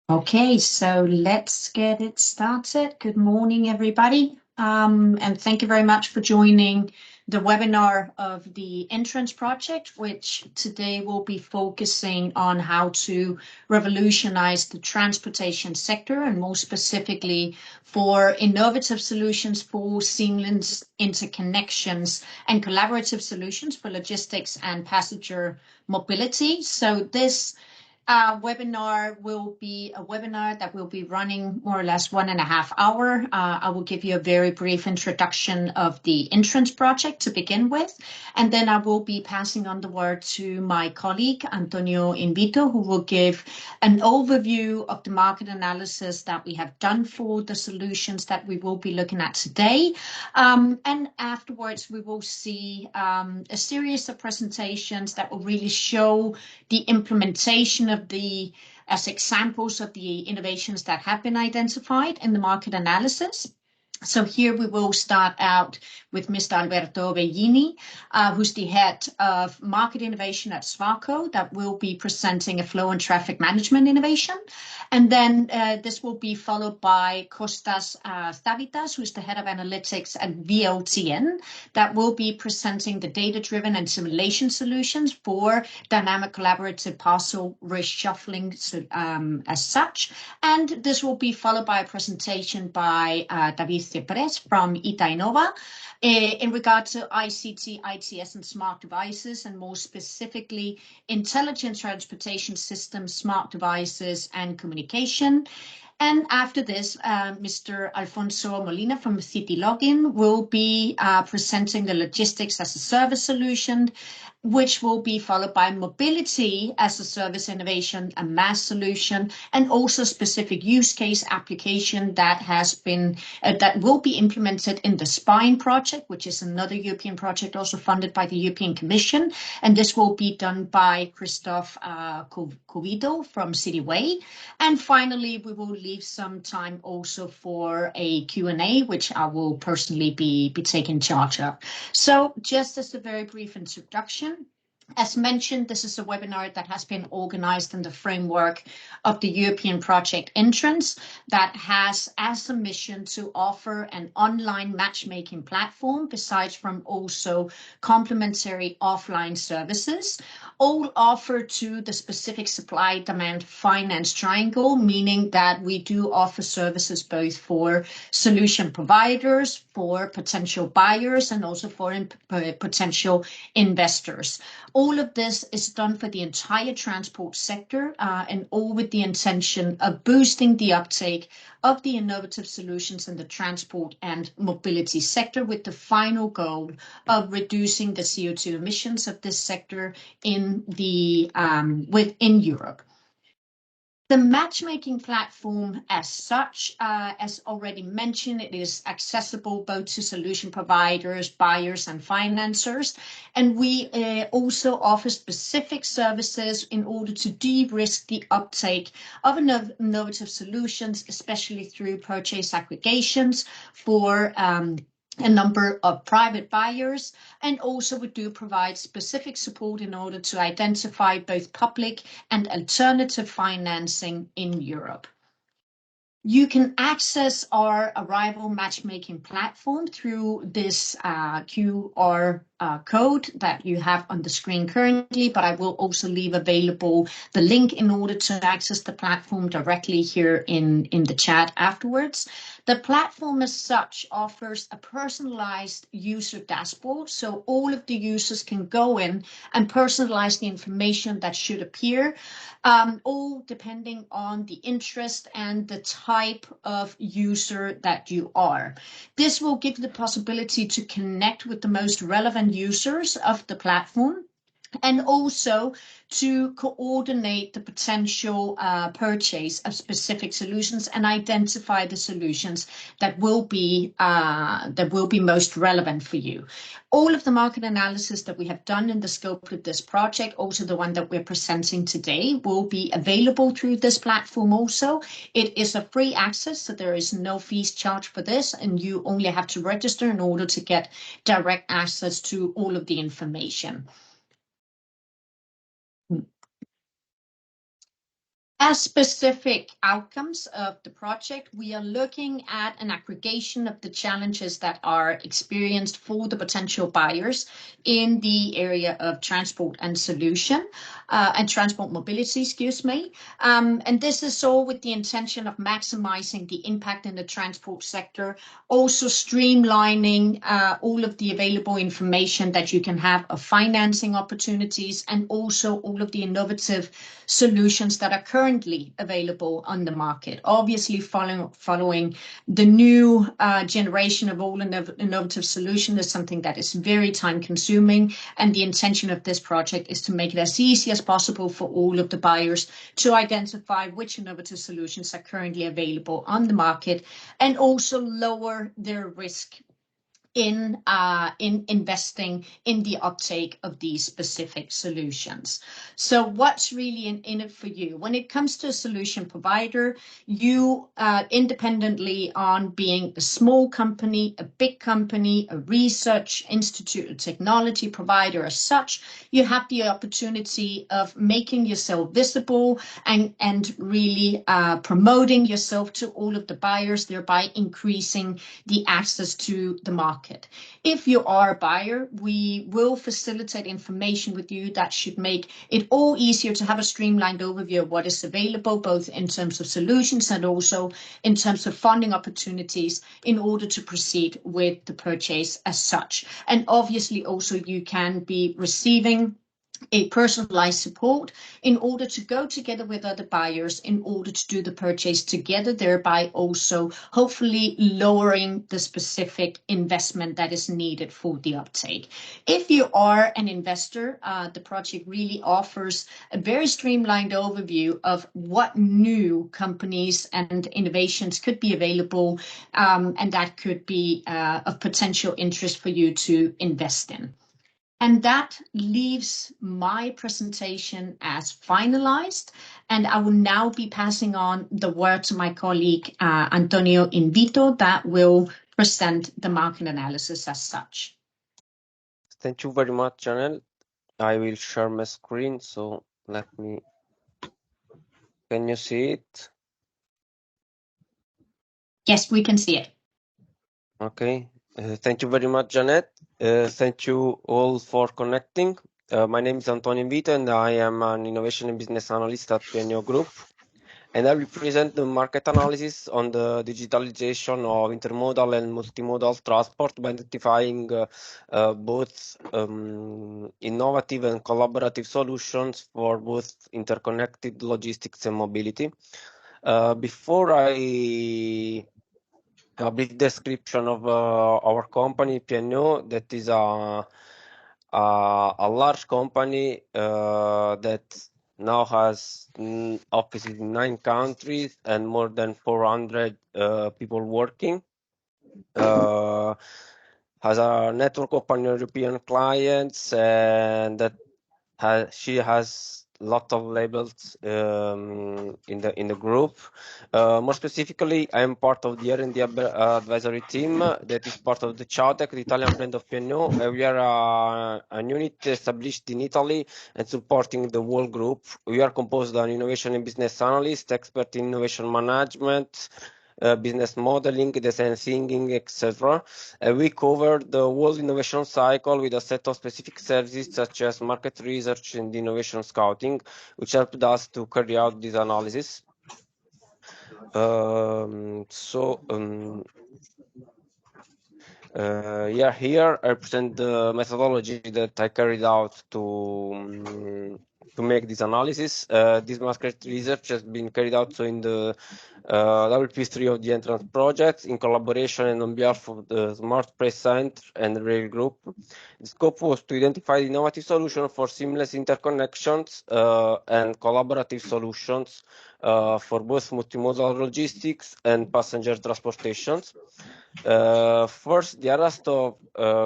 Okay, so let's get it started. Good morning, everybody. And thank you very much for joining the webinar of the Entrance Project, which today will be focusing on how to revolutionize the transportation sector, and more specifically for innovative solutions for seamless interconnections and collaborative solutions for logistics and passenger mobility. So this webinar will be a webinar that will be running more or less 1.5 hours. I will give you a very brief introduction of the Entrance Project to begin with, and then I will be passing on the word to my colleague, Antonio Invito, who will give an overview of the market analysis that we have done for the solutions that we will be looking at today. And afterwards, we will see a series of presentations that will really show the implementation of as examples of the innovations that have been identified in the market analysis. So here we will start out with Mr. Alberto Bellini, who's the head of market innovation at Swarco, that will be presenting a flow and traffic management innovation. And then this will be followed by Kostas Stavitas, who's the head of analytics at VLTN, that will be presenting the data-driven and simulation solutions for dynamic collaborative parcel reshuffling as such. And this will be followed by a presentation by David Cepres from Itainova in regard to ICT, ITS, and smart devices, and more specifically, intelligent transportation systems, smart devices, and communication. And after this, Mr. Alfonso Molina from City Login will be presenting the logistics as a service solution, which will be followed by mobility as a service innovation, a MaaS solution, and also specific use case application that has been that will be implemented in the SPINE project, which is another European project also funded by the European Commission. And this will be done by Christoph Covido from Cityway. And finally, we will leave some time also for a Q&A, which I will personally be taking charge of. So just as a very brief introduction, as mentioned, this is a webinar that has been organized in the framework of the European project Entrance, that has as a mission to offer an online matchmaking platform, besides from also complementary offline services, all offered to the specific supply, demand, finance triangle, meaning that we do offer services both for solution providers, for potential buyers, and also for potential investors. All of this is done for the entire transport sector, and all with the intention of boosting the uptake of the innovative solutions in the transport and mobility sector, with the final goal of reducing the CO2 emissions of this sector within Europe. The matchmaking platform as such, as already mentioned, it is accessible both to solution providers, buyers, and financiers. And we also offer specific services in order to de-risk the uptake of innovative solutions, especially through purchase aggregations for a number of private buyers, and also we do provide specific support in order to identify both public and alternative financing in Europe. You can access our arrival matchmaking platform through this QR code that you have on the screen currently, but I will also leave available the link in order to access the platform directly here in the chat afterwards. The platform as such offers a personalized user dashboard, so all of the users can go in and personalize the information that should appear, all depending on the interest and the type of user that you are. This will give the possibility to connect with the most relevant users of the platform, and also to coordinate the potential purchase of specific solutions and identify the solutions that will be most relevant for you. All of the market analysis that we have done in the scope of this project, also the one that we're presenting today, will be available through this platform also. It is a free access, so there is no fees charged for this, and you only have to register in order to get direct access to all of the information. As specific outcomes of the project, we are looking at an aggregation of the challenges that are experienced for the potential buyers in the area of transport and solution and transport mobility, excuse me. And this is all with the intention of maximizing the impact in the transport sector, also streamlining all of the available information that you can have of financing opportunities, and also all of the innovative solutions that are currently available on the market. Obviously, following the new generation of all innovative solution is something that is very time consuming, and the intention of this project is to make it as easy as possible for all of the buyers to identify which innovative solutions are currently available on the market, and also lower their risk in investing in the uptake of these specific solutions. So what's really in it for you? When it comes to a solution provider, you independently on being a small company, a big company, a research institute, a technology provider as such, you have the opportunity of making yourself visible and really promoting yourself to all of the buyers, thereby increasing the access to the market. If you are a buyer, we will facilitate information with you that should make it all easier to have a streamlined overview of what is available, both in terms of solutions and also in terms of funding opportunities in order to proceed with the purchase as such. And obviously also you can be receiving a personalized support in order to go together with other buyers in order to do the purchase together, thereby also hopefully lowering the specific investment that is needed for the uptake. If you are an investor, the project really offers a very streamlined overview of what new companies and innovations could be available, and that could be of potential interest for you to invest in. And that leaves my presentation as finalized. And I will now be passing on the word to my colleague, Antonio Invito, that will present the market analysis as such. Thank you very much, Janelle. I will share my screen, so let me... Can you see it? Yes, we can see it. Okay. Thank you very much, Janet. Thank you all for connecting. My name is Antonio Invito, and I am an Innovation and Business Analyst at PNO Group. And I will present the market analysis on the digitalization of intermodal and multimodal transport by identifying both innovative and collaborative solutions for both interconnected logistics and mobility. Before a brief description of our company, PNO, that is a large company that now has offices in 9 countries and more than 400 people working. Has a network of pan-European clients, and that she has a lot of labels in the group. More specifically, I am part of the R&D advisory team that is part of the Ciautec, the Italian brand of PNO. We are a unit established in Italy and supporting the whole group. We are composed of an innovation and business analyst, expert in innovation management, business modeling, design thinking, etc. We cover the whole innovation cycle with a set of specific services such as market research and innovation scouting, which helped us to carry out this analysis. Here I present the methodology that I carried out to make this analysis. This market research has been carried out in the WP3 of the Entrance project in collaboration and on behalf of the Smart Press Center and Rail Group. The scope was to identify innovative solutions for seamless interconnections and collaborative solutions for both multimodal logistics and passenger transportations. First, the areas of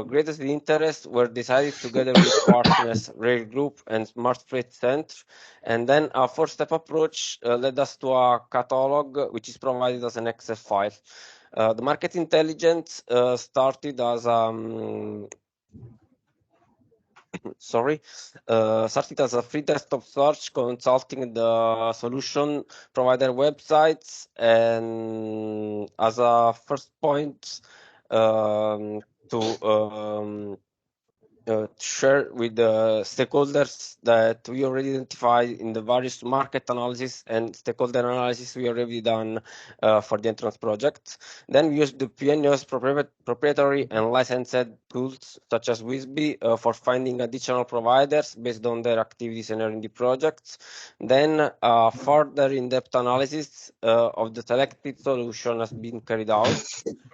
greatest interest were decided together with partners Rail Group and Smart Freight Center, and then a four-step approach led us to a catalog which is provided as an Excel file. The market intelligence started as sorry, started as a free desktop search, consulting the solution provider websites, and as a first point to share with the stakeholders that we already identified in the various market analysis and stakeholder analysis we already done for the entrance project. Then we use the PNOS proprietary and licensed tools such as WISB for finding additional providers based on their activities and R&D projects. Then further in-depth analysis of the selected solution has been carried out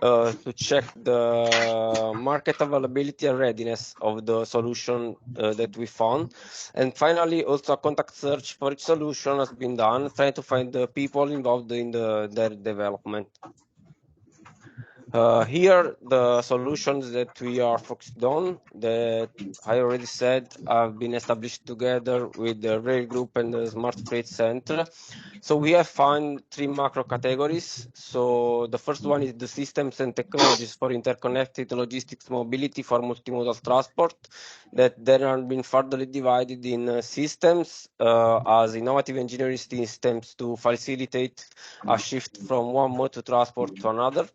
to check the market availability and readiness of the solution that we found. And finally, also a contact search for each solution has been done, trying to find the people involved in their development. Here, the solutions that we are focused on, that I already said, have been established together with the Rail Group and the Smart Freight Center. So we have found three macro categories. So the first one is the systems and technologies for interconnected logistics mobility for multimodal transport, that then have been further divided in systems as innovative engineering systems to facilitate a shift from one mode of transport to another.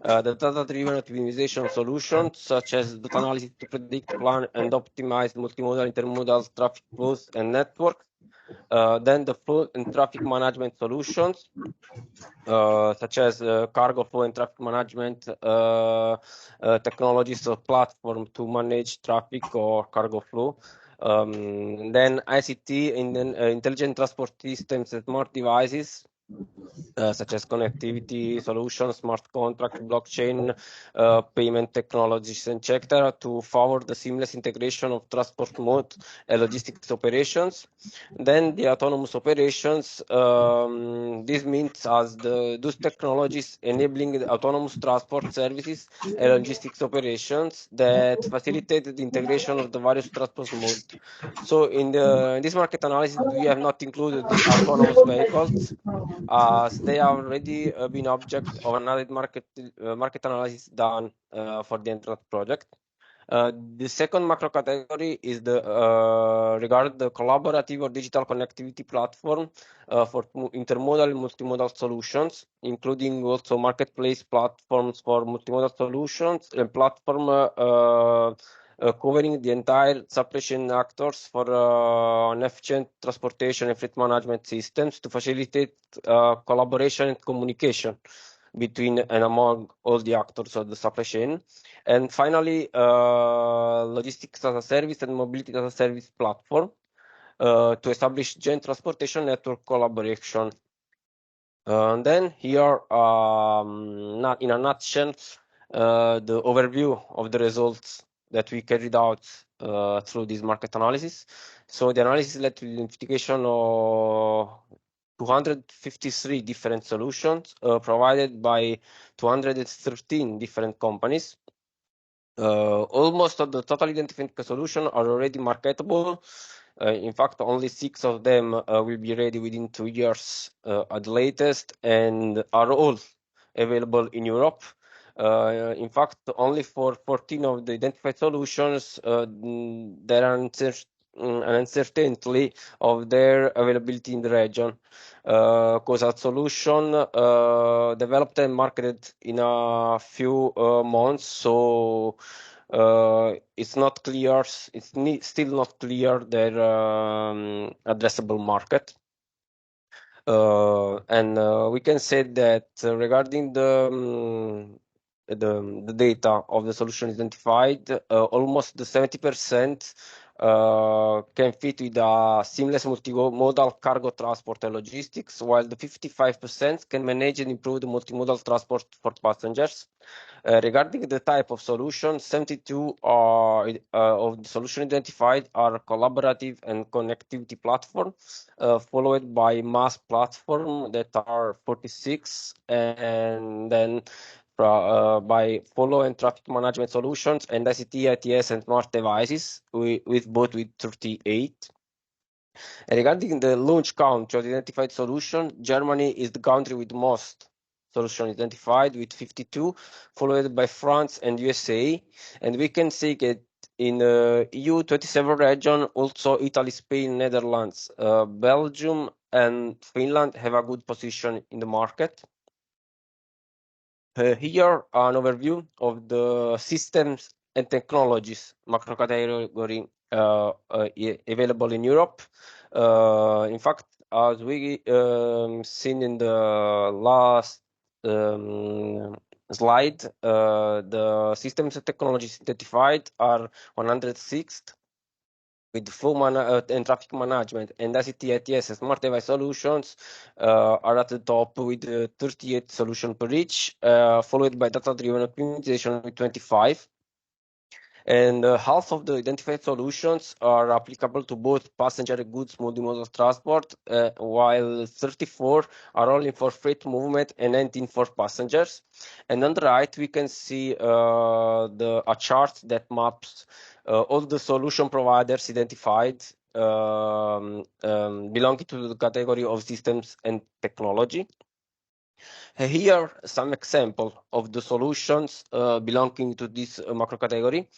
The data-driven optimization solutions, such as data analysis to predict, plan, and optimize multimodal, intermodal traffic flows and networks. Then the flow and traffic management solutions, such as cargo flow and traffic management technologies or platform to manage traffic or cargo flow. Then ICT and then intelligent transport systems and smart devices, such as connectivity solutions, smart contract, blockchain, payment technologies, etc., to forward the seamless integration of transport mode and logistics operations. Then the autonomous operations, this means as those technologies enabling the autonomous transport services and logistics operations that facilitate the integration of the various transport modes. So in this market analysis, we have not included the autonomous vehicles, as they have already been object of another market analysis done for the entrance project. The second macro category is regarding the collaborative or digital connectivity platform for intermodal and multimodal solutions, including also marketplace platforms for multimodal solutions and platform covering the entire supply chain actors for an efficient transportation and fleet management systems to facilitate collaboration and communication between and among all the actors of the supply chain. And finally, logistics as a service and mobility as a service platform to establish joint transportation network collaboration. And then here, not in a nutshell, the overview of the results that we carried out through this market analysis. So the analysis led to the identification of 253 different solutions provided by 213 different companies. Almost of the total identified solutions are already marketable. In fact, only 6 of them will be ready within 2 years at the latest, and are all available in Europe. In fact, only for 14 of the identified solutions, there are an uncertainty of their availability in the region, because a solution developed and marketed in a few months, so it's not clear. It's still not clear their addressable market. And we can say that regarding the data of the solution identified, almost the 70% can fit with a seamless multimodal cargo transport and logistics, while the 55% can manage and improve the multimodal transport for passengers. Regarding the type of solution, 72 of the solution identified are collaborative and connectivity platform, followed by MaaS platform that are 46, and then by follow and traffic management solutions and ICT, ITS, and smart devices with both with 38. And regarding the launch country of the identified solution, Germany is the country with most solutions identified with 52, followed by France and USA. And we can say that in EU 27 region, also Italy, Spain, Netherlands, Belgium, and Finland have a good position in the market. Here, an overview of the systems and technologies macro category available in Europe. In fact, as we seen in the last slide, the systems and technologies identified are 106 with flow and traffic management and ICT, ITS, and smart device solutions are at the top with 38 solutions per each, followed by data-driven optimization with 25. And half of the identified solutions are applicable to both passenger and goods multimodal transport, while 34 are only for freight movement and 19 for passengers. And on the right, we can see a chart that maps all the solution providers identified belonging to the category of systems and technology. Here, some example of the solutions belonging to this macro category.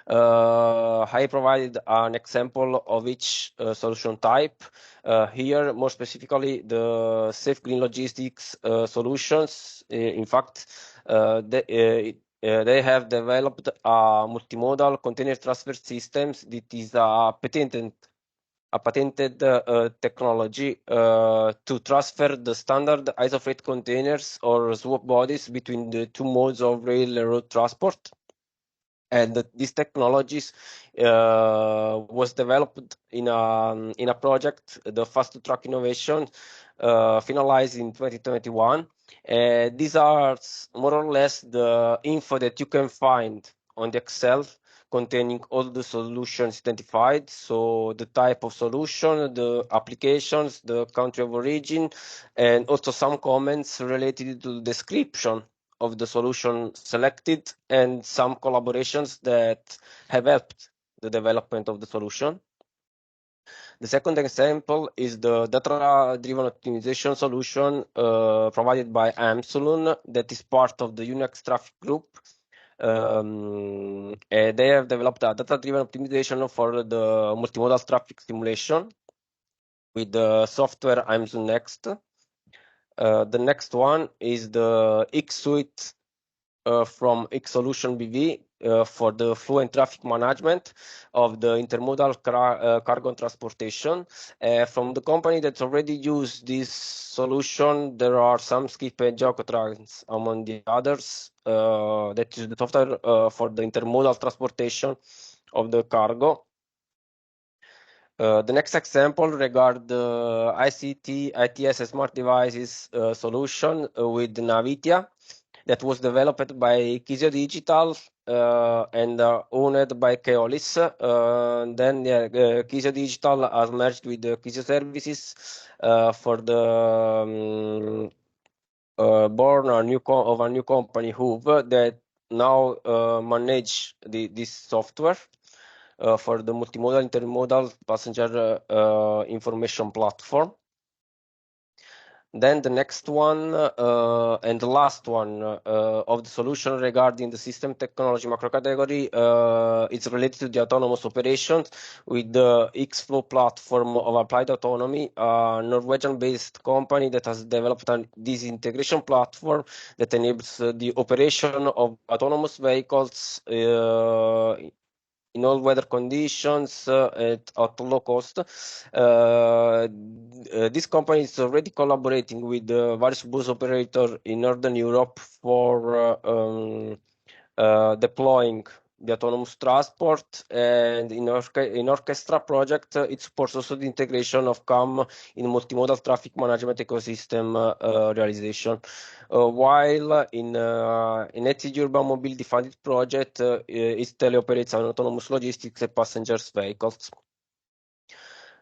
I provided an example of each solution type. Here, more specifically, the safe green logistics solutions. In fact, they have developed a multimodal container transfer systems that is a patented technology to transfer the standard ISO freight containers or swap bodies between the two modes of rail and road transport. And these technologies was developed in a project, the Fast Track Innovation, finalized in 2021. These are more or less the info that you can find on the Excel containing all the solutions identified. So the type of solution, the applications, the country of origin, and also some comments related to the description of the solution selected and some collaborations that have helped the development of the solution. The second example is the data-driven optimization solution provided by Amsulun that is part of the Unix Traffic Group. They have developed a data-driven optimization for the multimodal traffic simulation with the software Amsun Next. The next one is the X Suite from X Solution BV for the flow and traffic management of the intermodal cargo transportation. From the company that already used this solution, there are some Skip and Geocotrans among the others. That is the software for the intermodal transportation of the cargo. The next example regard the ICT, ITS, and smart devices solution with Navitia that was developed by Kisio Digital and owned by Keolis. Then Kisio Digital has merged with Kisio Services for the born a new company Hoove that now manage this software for the multimodal intermodal passenger information platform. Then the next one and the last one of the solution regarding the system technology macro category is related to the autonomous operations with the Xflow platform of applied autonomy, a Norwegian-based company that has developed this integration platform that enables the operation of autonomous vehicles in all weather conditions at low cost. This company is already collaborating with various bus operators in Northern Europe for deploying the autonomous transport, and in Orchestra project, it supports also the integration of CAM in multimodal traffic management ecosystem realization. While in ETG Urban Mobility Funded project, it teleoperates on autonomous logistics and passengers vehicles.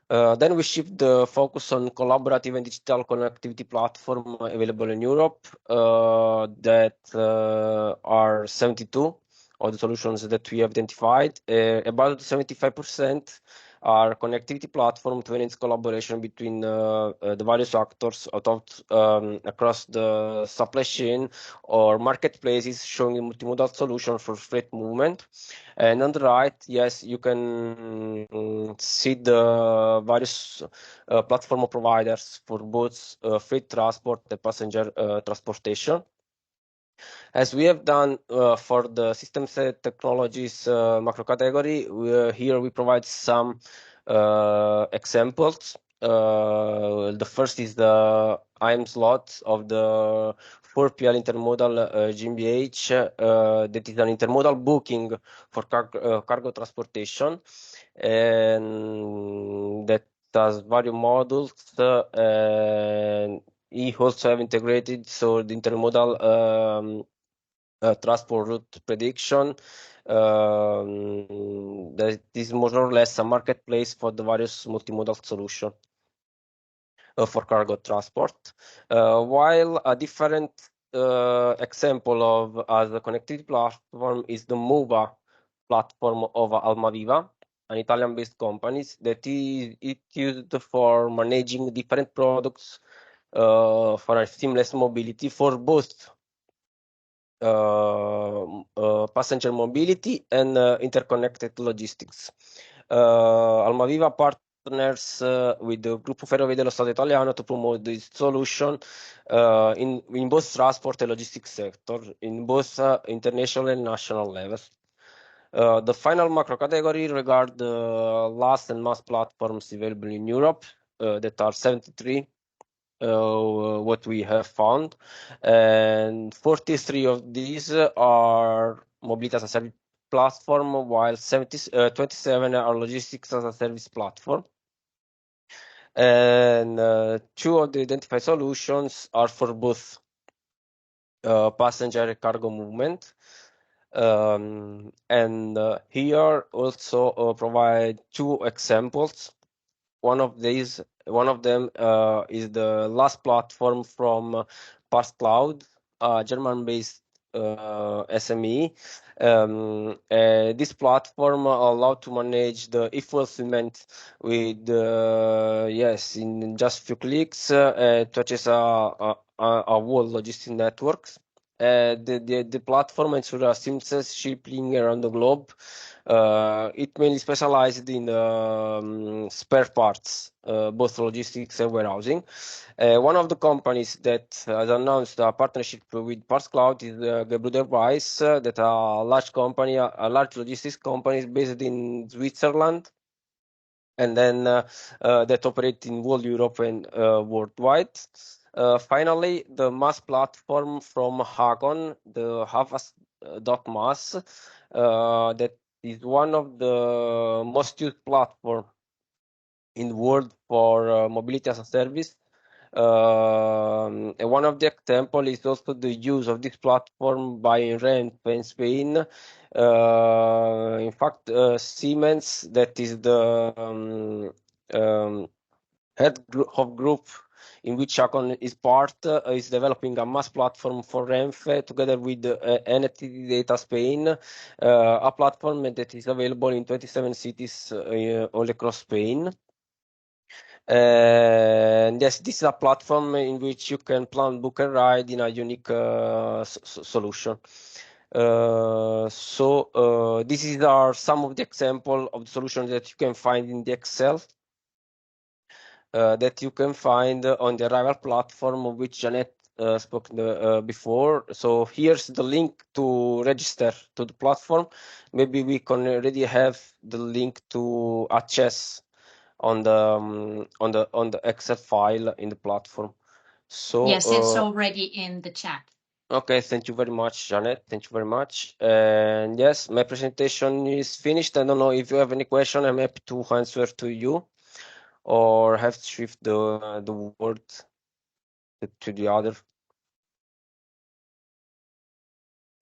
Then we shift the focus on collaborative and digital connectivity platform available in Europe that are 72 of the solutions that we have identified. About 75% are connectivity platform to enhance collaboration between the various actors across the supply chain or marketplaces, showing a multimodal solution for freight movement. And on the right, yes, you can see the various platform providers for both freight transport and passenger transportation. As we have done for the system set technologies macro category, here we provide some examples. The first is the IM slot of the 4PL intermodal GmbH, that is an intermodal booking for cargo transportation, and that has various modules, and he also have integrated so the intermodal transport route prediction. That is more or less a marketplace for the various multimodal solution for cargo transport. While a different example of as a connectivity platform is the MOVA platform of Almaviva, an Italian-based company that is used for managing different products for a seamless mobility for both passenger mobility and interconnected logistics. Almaviva partners with the Gruppo Ferrovie dello Stato Italiano to promote this solution in both transport and logistics sector, in both international and national levels. The final macro category regard the LaaS and MaaS platforms available in Europe, that are 73. What we have found, and 43 of these are mobility as a service platform, while 27 are logistics as a service platform. And 2 of the identified solutions are for both passenger and cargo movement. And here also provide 2 examples. One of them is the LaaS platform from PassCloud, a German-based SME. This platform allowed to manage the e-fulfillment with in just a few clicks to access a whole logistic networks. The platform ensures a seamless shipping around the globe. It mainly specialized in spare parts, both logistics and warehousing. One of the companies that has announced a partnership with PassCloud is Gebruder Weiss, that a large company, a large logistics company based in Switzerland, and then that operate in whole Europe and worldwide. Finally, the MaaS platform from Hagon, the Havas.MaaS, that is one of the most used platform in the world for mobility as a service. And one of the example is also the use of this platform by Renfe in Spain. In fact, Siemens, that is the head of group in which Hagon is part, is developing a MaaS platform for Renfe together with NTT Data Spain, a platform that is available in 27 cities all across Spain. And yes, this is a platform in which you can plan, book, and ride in a unique solution. These are some of the example of the solutions that you can find in the Excel. That you can find on the Arrival platform, of which Janet spoke before. So here's the link to register to the platform. Maybe we can already have the link to access on the Excel file in the platform. So yes, it's already in the chat. Okay, thank you very much, Janet. Thank you very much. And yes, my presentation is finished. I don't know if you have any question. I'm happy to answer to you, or have to shift the word to the other.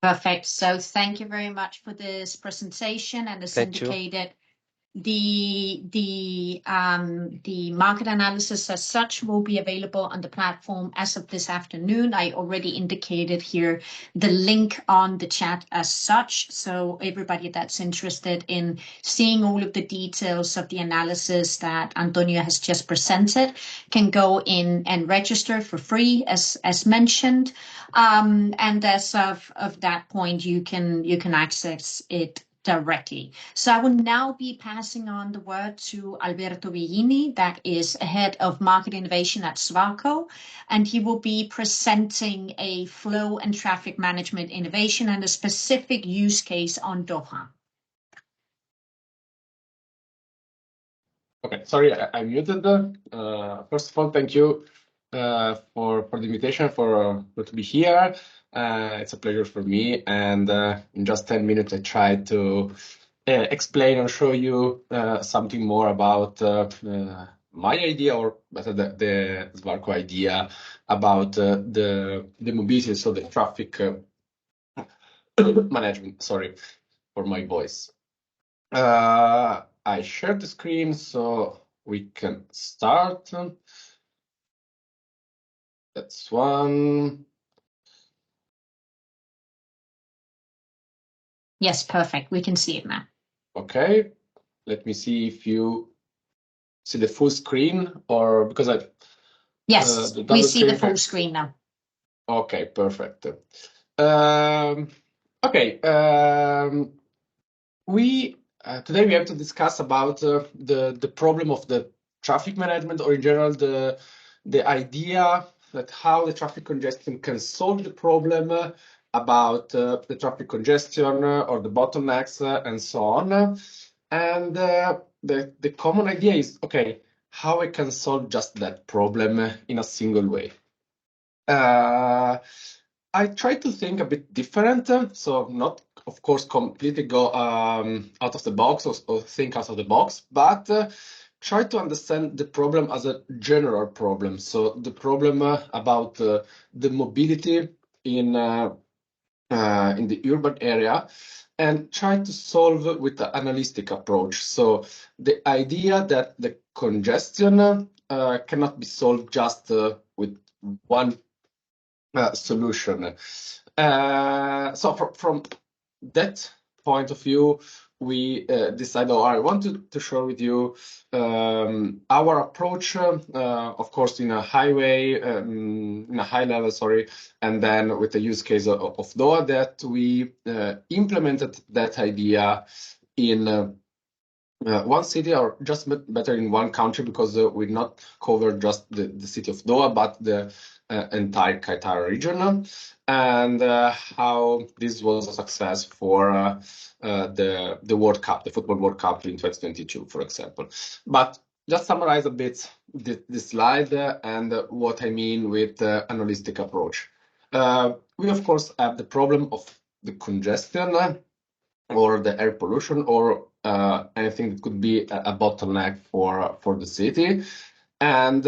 Perfect. So thank you very much for this presentation. And as indicated, The market analysis as such will be available on the platform as of this afternoon. I already indicated here the link on the chat as such. So everybody that's interested in seeing all of the details of the analysis that Antonio has just presented can go in and register for free, as mentioned. And as of that point, you can access it directly. So I will now be passing on the word to Alberto Villini, that is head of market innovation at Swarco, and he will be presenting a flow and traffic management innovation and a specific use case on Doha. Okay, sorry, I muted. First of all, thank you for the invitation for to be here. It's a pleasure for me, and in just 10 minutes, I tried to explain or show you something more about my idea, or better, the Swarco idea about the mobility, so the traffic management. Sorry for my voice. I shared the screen so we can start. That's one. Yes, perfect. We can see it now. Okay. Let me see if you see the full screen, or because I. Yes, we see the full screen now. Okay, perfect. Okay. Today we have to discuss about the problem of the traffic management, or in general the idea that how the traffic congestion can solve the problem about the traffic congestion or the bottlenecks and so on. And the common idea is, okay, how I can solve just that problem in a single way. I try to think a bit different, so not, of course, completely go out of the box or think out of the box, but try to understand the problem as a general problem. So the problem about the mobility in the urban area, and try to solve with the analytic approach. So the idea that the congestion cannot be solved just with one solution. So from that point of view, we decided, or I wanted to share with you our approach, of course, in a high level, sorry, and then with the use case of Doha, that we implemented that idea in one city, or just better in one country, because we not cover just the city of Doha, but the entire Qatar region, and how this was a success for the World Cup, the Football World Cup in 2022, for example. But just summarize a bit this slide and what I mean with analytic approach. We, of course, have the problem of the congestion or the air pollution, or anything that could be a bottleneck for the city. And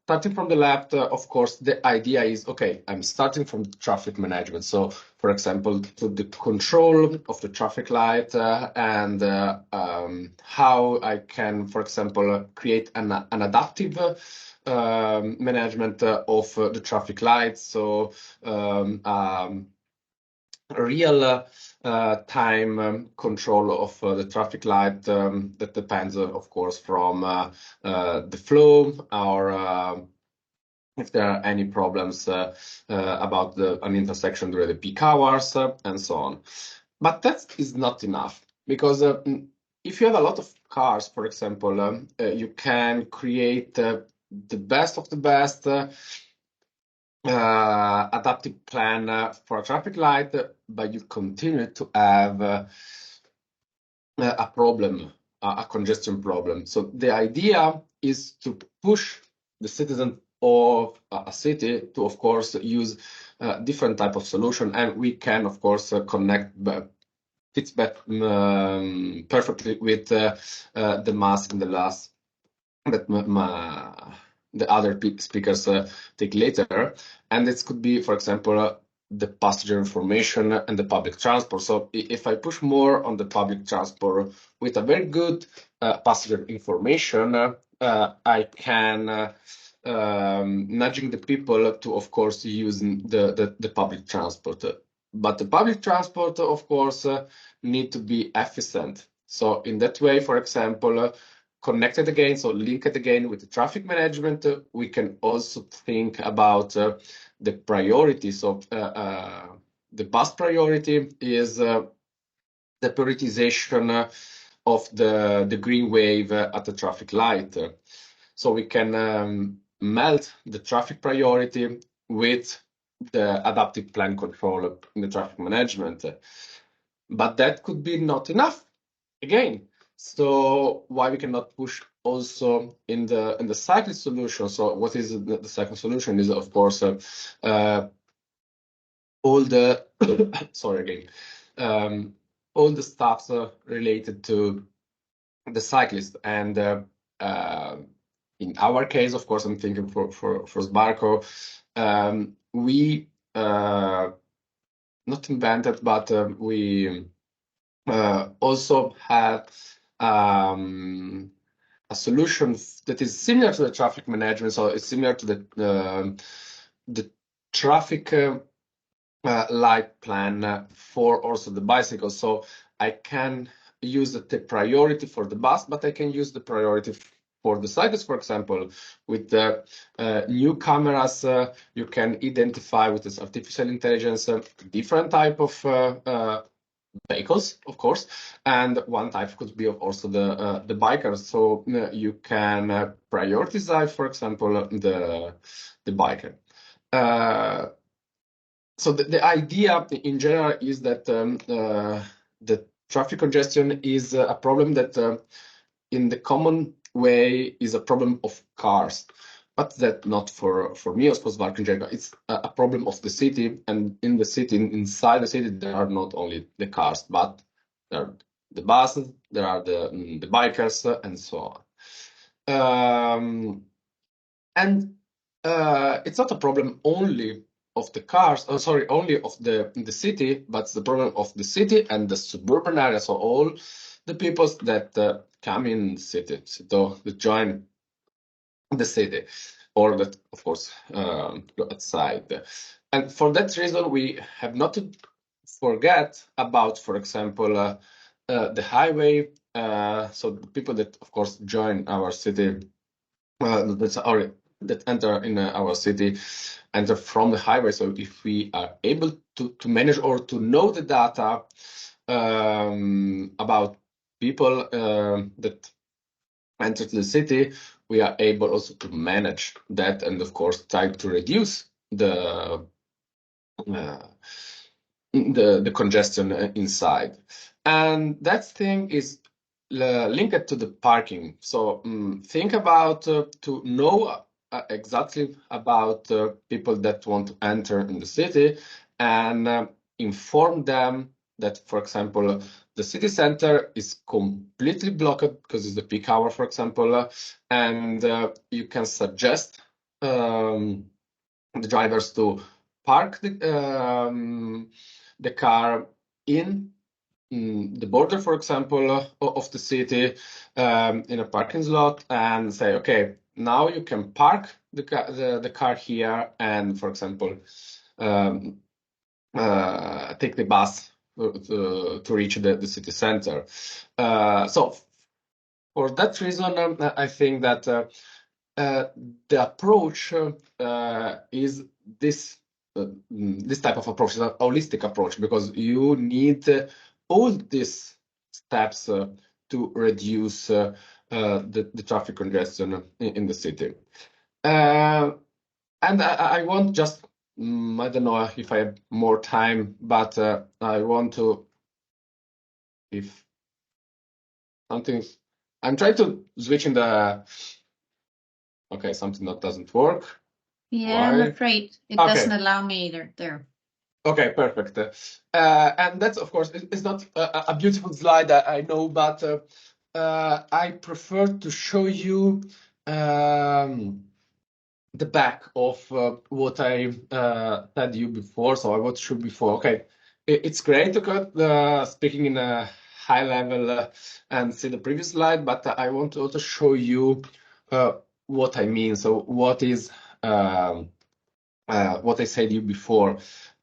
starting from the left, of course, the idea is, okay, I'm starting from traffic management. So, for example, to the control of the traffic light and how I can, for example, create an adaptive management of the traffic lights. So, real time control of the traffic light that depends, of course, from the flow, or if there are any problems about an intersection during the peak hours, and so on. But that is not enough, because if you have a lot of cars, for example, you can create the best of the best adaptive plan for a traffic light, but you continue to have a problem, a congestion problem. So the idea is to push the citizen of a city to, of course, use different type of solution, and we can, of course, connect fits back perfectly with the MaaS and the LaaS that the other speakers take later. And this could be, for example, the passenger information and the public transport. So if I push more on the public transport with a very good passenger information, I can nudging the people to, of course, use the public transport. But the public transport, of course, need to be efficient. So in that way, for example, connected again, so linked again with the traffic management, we can also think about the priorities of the bus priority is the prioritization of the green wave at the traffic light. So we can melt the traffic priority with the adaptive plan control in the traffic management. But that could be not enough again. So why we cannot push also in the cyclist solution? So what is the cyclist solution is, of course, all the sorry again, all the stuff related to the cyclist. And in our case, of course, I'm thinking for Sbarco, we not invented, but we also had a solution that is similar to the traffic management. So it's similar to the traffic light plan for also the bicycle. So I can use the priority for the bus, but I can use the priority for the cyclist, for example. With the new cameras, you can identify with this artificial intelligence different type of vehicles, of course, and one type could be also the bikers. So you can prioritize, for example, the biker. So the idea in general is that the traffic congestion is a problem that in the common way is a problem of cars, but that not for me, I suppose, in general, it's a problem of the city. And in the city, inside the city, there are not only the cars, but there are the buses, there are the bikers, and so on. And it's not a problem only of the cars, only of the city, but it's the problem of the city and the suburban area. So all the people that come in the city, so that join the city, or that, of course, go outside. And for that reason, we have not to forget about, for example, the highway. So the people that, of course, join our city, that enter in our city, enter from the highway. So if we are able to manage or to know the data about people that enter the city, we are able also to manage that, and of course try to reduce the congestion inside. And that thing is linked to the parking. So think about to know exactly about people that want to enter in the city, and inform them that, for example, the city center is completely blocked because it's the peak hour, for example, and you can suggest the drivers to park the car in the border, for example, of the city, in a parking slot, and say, okay, now you can park the car here, and, for example, take the bus to reach the city center. So for that reason, I think that the approach is this type of approach, a holistic approach, because you need all these steps to reduce the traffic congestion in the city. And I want just, I don't know if I have more time, but I want to, if something, I'm trying to switch in the, okay, something that doesn't work. Yeah, I'm afraid it doesn't allow me either there. Okay, perfect. And that's, of course, it's not a beautiful slide, I know, but I prefer to show you the back of what I said you before. So I what should before. Okay, it's great to go speaking in a high level and see the previous slide, but I want to also show you what I mean. So what is what I said to you before.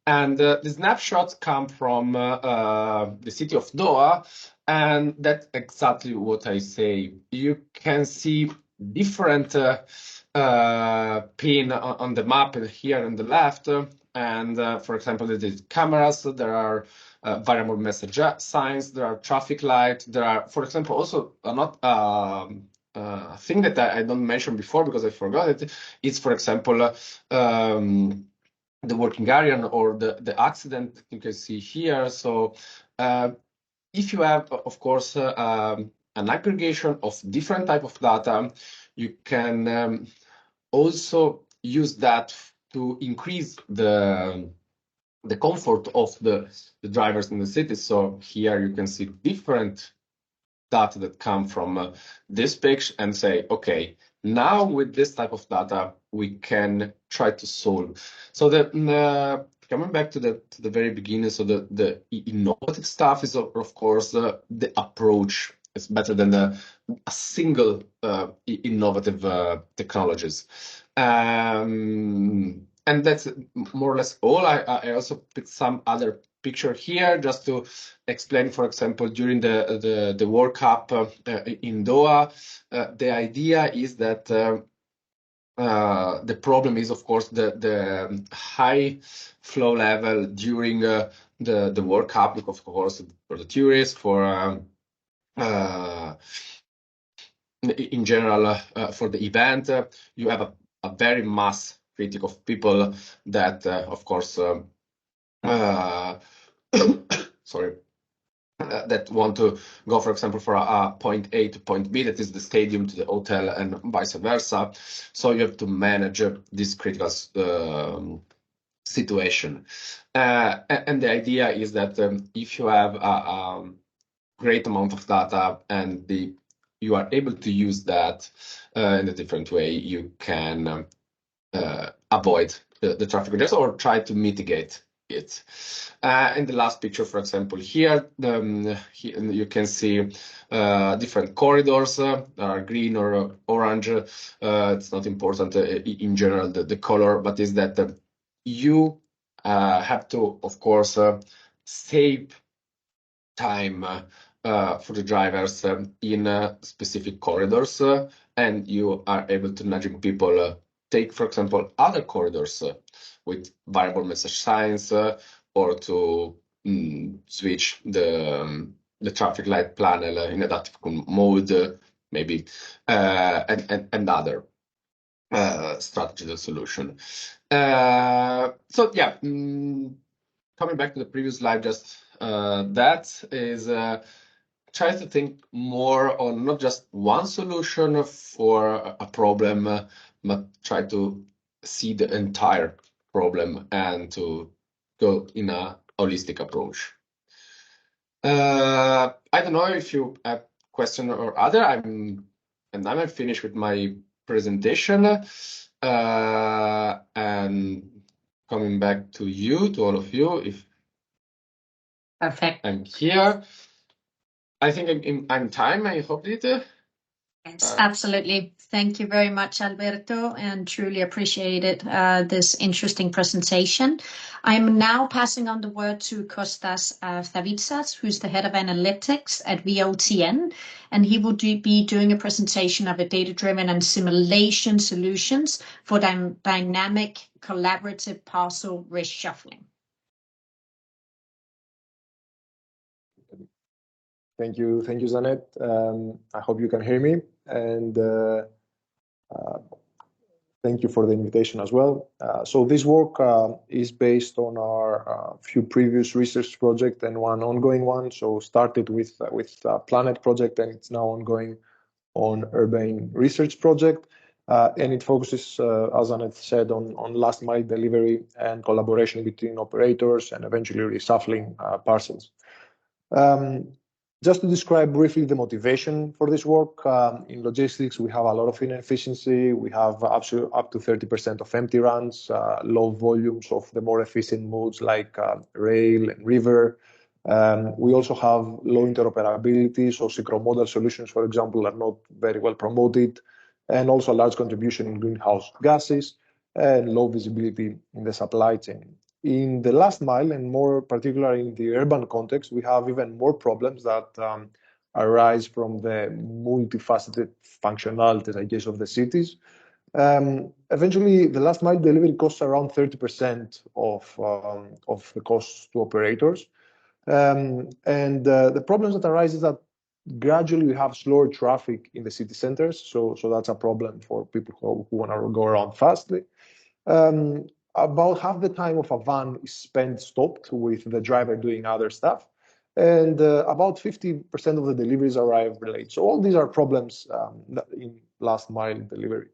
And the snapshots come from the city of Doha, and that's exactly what I say. You can see different pin on the map here on the left. And for example, there is cameras, there are variable message signs, there are traffic lights, there are, for example, also not thing that I don't mention before because I forgot it. It's, for example, the working area or the accident that you can see here. So if you have, of course, an aggregation of different type of data, you can also use that to increase the comfort of the drivers in the city. So here you can see different data that come from this page and say, okay, now with this type of data, we can try to solve. So the coming back to the very beginning, so the innovative stuff is of course the approach. It's better than a single innovative technologies. And that's more or less all. I also picked some other picture here just to explain, for example, during the World Cup in Doha, the idea is that the problem is, of course, the high flow level during the World Cup, because, of course, for the tourists, for in general, for the event, you have a very mass critic of people that, of course, sorry, that want to go, for example, for a point A to point B, that is the stadium to the hotel and vice versa. So you have to manage this critical situation. And the idea is that if you have a great amount of data and you are able to use that in a different way, you can avoid the traffic congestion or try to mitigate it. In the last picture, for example, here you can see different corridors, green or orange. It's not important in general the color, but is that you have to, of course, save time for the drivers in specific corridors, and you are able to nudging people take, for example, other corridors with variable message signs or to switch the traffic light panel in adaptive mode, maybe, and other strategy solution. So yeah, coming back to the previous slide, just that is try to think more on not just one solution for a problem, but try to see the entire problem and to go in a holistic approach. I don't know if you have question or other. I'm finished with my presentation, and coming back to you, to all of you, if Perfect. I'm here. I think I'm time. I hope it. Yes, absolutely. Thank you very much, Alberto, and truly appreciated this interesting presentation. I'm now passing on the word to Kostas Thavitsas, who's the head of analytics at VOTN, and he will be doing a presentation of a data-driven and simulation solutions for dynamic collaborative parcel reshuffling. Thank you, Zanet. I hope you can hear me, and thank you for the invitation as well. So this work is based on our few previous research projects and one ongoing one. So started with Planet project, and it's now ongoing on Urbane research project, and it focuses, as Zanet said, on last mile delivery and collaboration between operators and eventually reshuffling parcels. Just to describe briefly the motivation for this work, in logistics, we have a lot of inefficiency. We have up to 30% of empty runs, low volumes of the more efficient modes like rail and river. We also have low interoperability, so synchromodal solutions, for example, are not very well promoted, and also a large contribution in greenhouse gases and low visibility in the supply chain. In the last mile, and more particularly in the urban context, we have even more problems that arise from the multifaceted functionalities, I guess, of the cities. Eventually, the last mile delivery costs around 30% of the costs to operators. The problems that arise is that gradually we have slower traffic in the city centers, so that's a problem for people who want to go around fastly. About half the time of a van is spent stopped with the driver doing other stuff, and about 50% of the deliveries arrive late. So all these are problems in last mile delivery.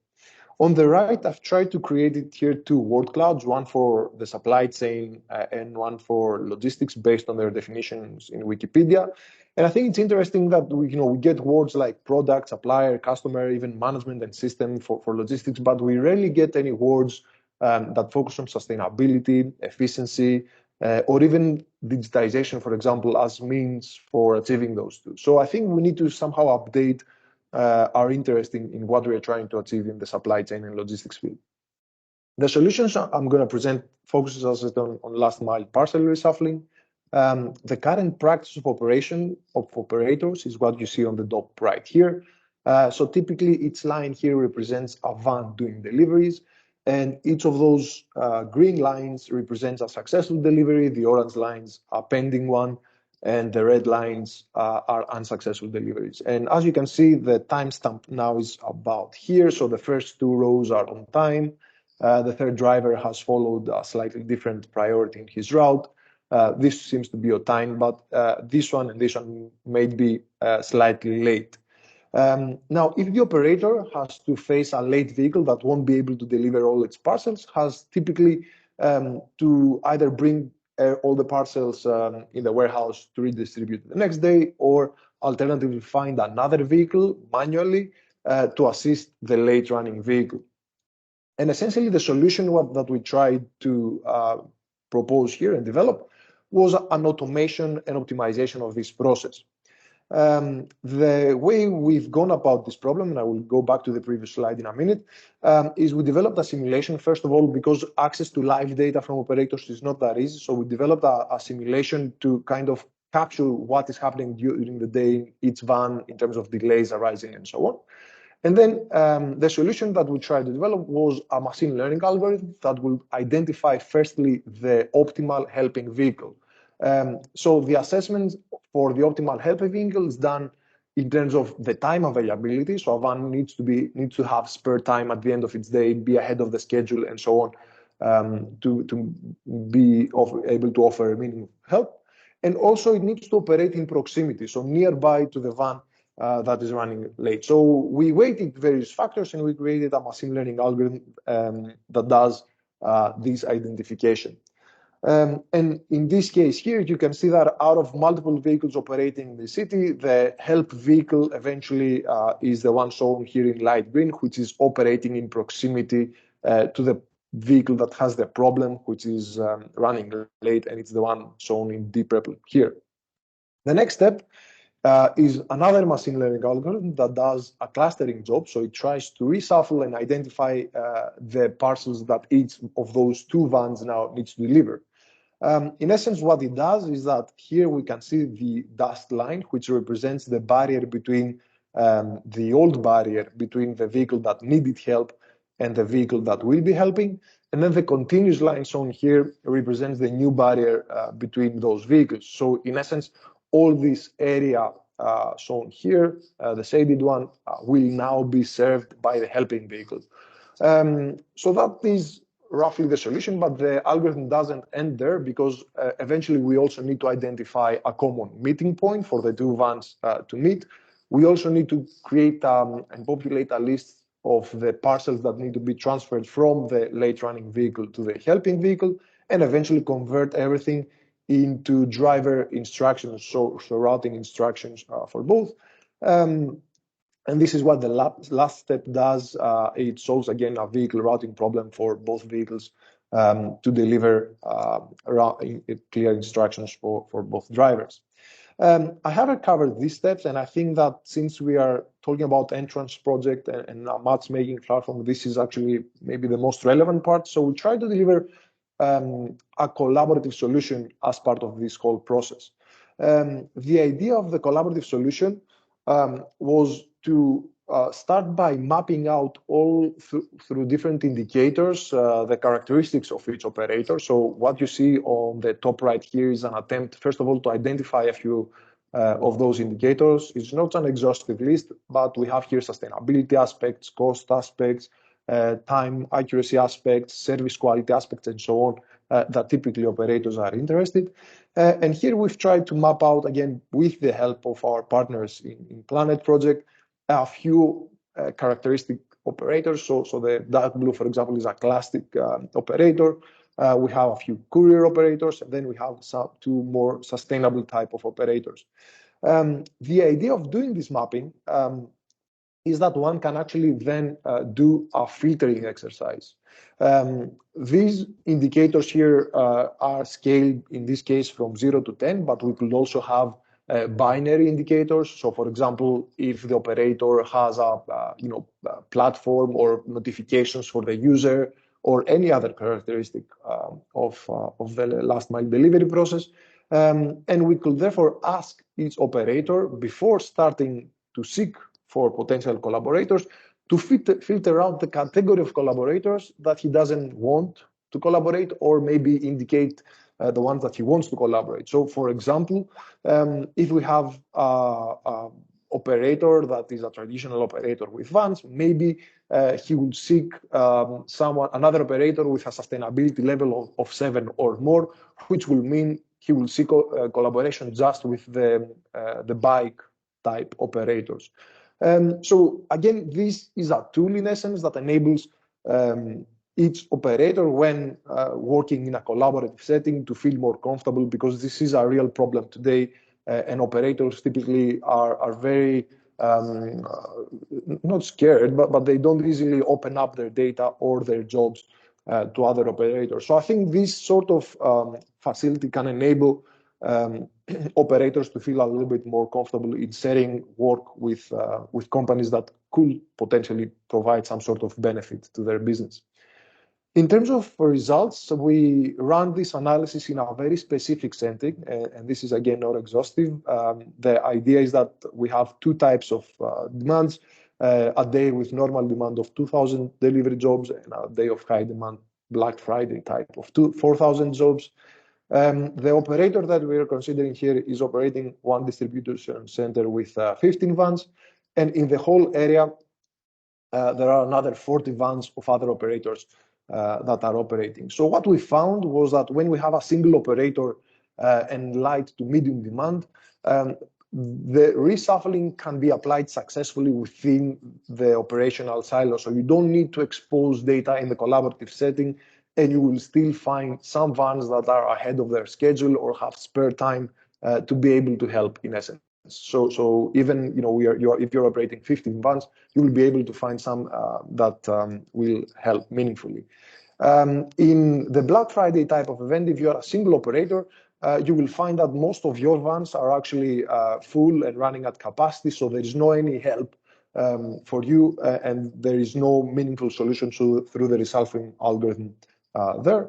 On the right, I've tried to create it here two word clouds, one for the supply chain and one for logistics based on their definitions in Wikipedia. And I think it's interesting that we get words like product, supplier, customer, even management and system for logistics, but we rarely get any words that focus on sustainability, efficiency, or even digitization, for example, as means for achieving those two. So I think we need to somehow update our interest in what we are trying to achieve in the supply chain and logistics field. The solutions I'm going to present focuses us on last mile parcel reshuffling. The current practice of operation of operators is what you see on the top right here. So typically each line here represents a van doing deliveries, and each of those green lines represents a successful delivery, the orange lines a pending one, and the red lines are unsuccessful deliveries. And as you can see, the timestamp now is about here. So the first two rows are on time. The third driver has followed a slightly different priority in his route. This seems to be on time, but this one and this one may be slightly late. Now, if the operator has to face a late vehicle that won't be able to deliver all its parcels, has typically to either bring all the parcels in the warehouse to redistribute the next day, or alternatively find another vehicle manually to assist the late running vehicle. And essentially the solution that we tried to propose here and develop was an automation and optimization of this process. The way we've gone about this problem, and I will go back to the previous slide in a minute, is we developed a simulation, first of all, because access to live data from operators is not that easy. So we developed a simulation to kind of capture what is happening during the day in each van in terms of delays arising and so on. And then the solution that we tried to develop was a machine learning algorithm that will identify firstly the optimal helping vehicle. So the assessment for the optimal helping vehicle is done in terms of the time availability. So a van needs to have spare time at the end of its day, be ahead of the schedule, and so on, to be able to offer meaningful help. And also it needs to operate in proximity, so nearby to the van that is running late. So we weighted various factors and we created a machine learning algorithm that does this identification. And in this case here, you can see that out of multiple vehicles operating in the city, the help vehicle eventually is the one shown here in light green, which is operating in proximity to the vehicle that has the problem, which is running late, and it's the one shown in deep purple here. The next step is another machine learning algorithm that does a clustering job. So it tries to reshuffle and identify the parcels that each of those two vans now needs to deliver. In essence, what it does is that here we can see the dashed line, which represents the barrier between the old barrier between the vehicle that needed help and the vehicle that will be helping. And then the continuous line shown here represents the new barrier between those vehicles. So in essence, all this area shown here, the shaded one, will now be served by the helping vehicle. So that is roughly the solution, but the algorithm doesn't end there, because eventually we also need to identify a common meeting point for the two vans to meet. We also need to create and populate a list of the parcels that need to be transferred from the late running vehicle to the helping vehicle, and eventually convert everything into driver instructions, so routing instructions for both. And this is what the last step does. It solves, again, a vehicle routing problem for both vehicles to deliver clear instructions for both drivers. I haven't covered these steps, and I think that since we are talking about entrance project and a matchmaking platform, this is actually maybe the most relevant part. So we try to deliver a collaborative solution as part of this whole process. The idea of the collaborative solution was to start by mapping out all through different indicators the characteristics of each operator. So what you see on the top right here is an attempt, first of all, to identify a few of those indicators. It's not an exhaustive list, but we have here sustainability aspects, cost aspects, time accuracy aspects, service quality aspects, and so on, that typically operators are interested. And here we've tried to map out, again, with the help of our partners in Planet Project, a few characteristic operators. So the dark blue, for example, is a classic operator. We have a few courier operators, and then we have two more sustainable type of operators. The idea of doing this mapping is that one can actually then do a filtering exercise. These indicators here are scaled, in this case, from 0 to 10, but we could also have binary indicators. So, for example, if the operator has a platform or notifications for the user or any other characteristic of the last mile delivery process, and we could therefore ask each operator before starting to seek for potential collaborators to filter out the category of collaborators that he doesn't want to collaborate, or maybe indicate the ones that he wants to collaborate. So, for example, if we have an operator that is a traditional operator with vans, maybe he would seek another operator with a sustainability level of 7 or more, which will mean he will seek collaboration just with the bike type operators. So again, this is a tool in essence that enables each operator, when working in a collaborative setting, to feel more comfortable, because this is a real problem today, and operators typically are very not scared, but they don't easily open up their data or their jobs to other operators. So I think this sort of facility can enable operators to feel a little bit more comfortable in sharing work with companies that could potentially provide some sort of benefit to their business. In terms of results, we run this analysis in a very specific setting, and this is again not exhaustive. The idea is that we have two types of demands: a day with normal demand of 2,000 delivery jobs, and a day of high demand, Black Friday type of 4,000 jobs. The operator that we are considering here is operating one distribution center with 15 vans, and in the whole area, there are another 40 vans of other operators that are operating. So what we found was that when we have a single operator and light to medium demand, the reshuffling can be applied successfully within the operational silo. So you don't need to expose data in the collaborative setting, and you will still find some vans that are ahead of their schedule or have spare time to be able to help, in essence. So even if you're operating 15 vans, you will be able to find some that will help meaningfully. In the Black Friday type of event, if you are a single operator, you will find that most of your vans are actually full and running at capacity, so there is no any help for you, and there is no meaningful solution through the reshuffling algorithm there.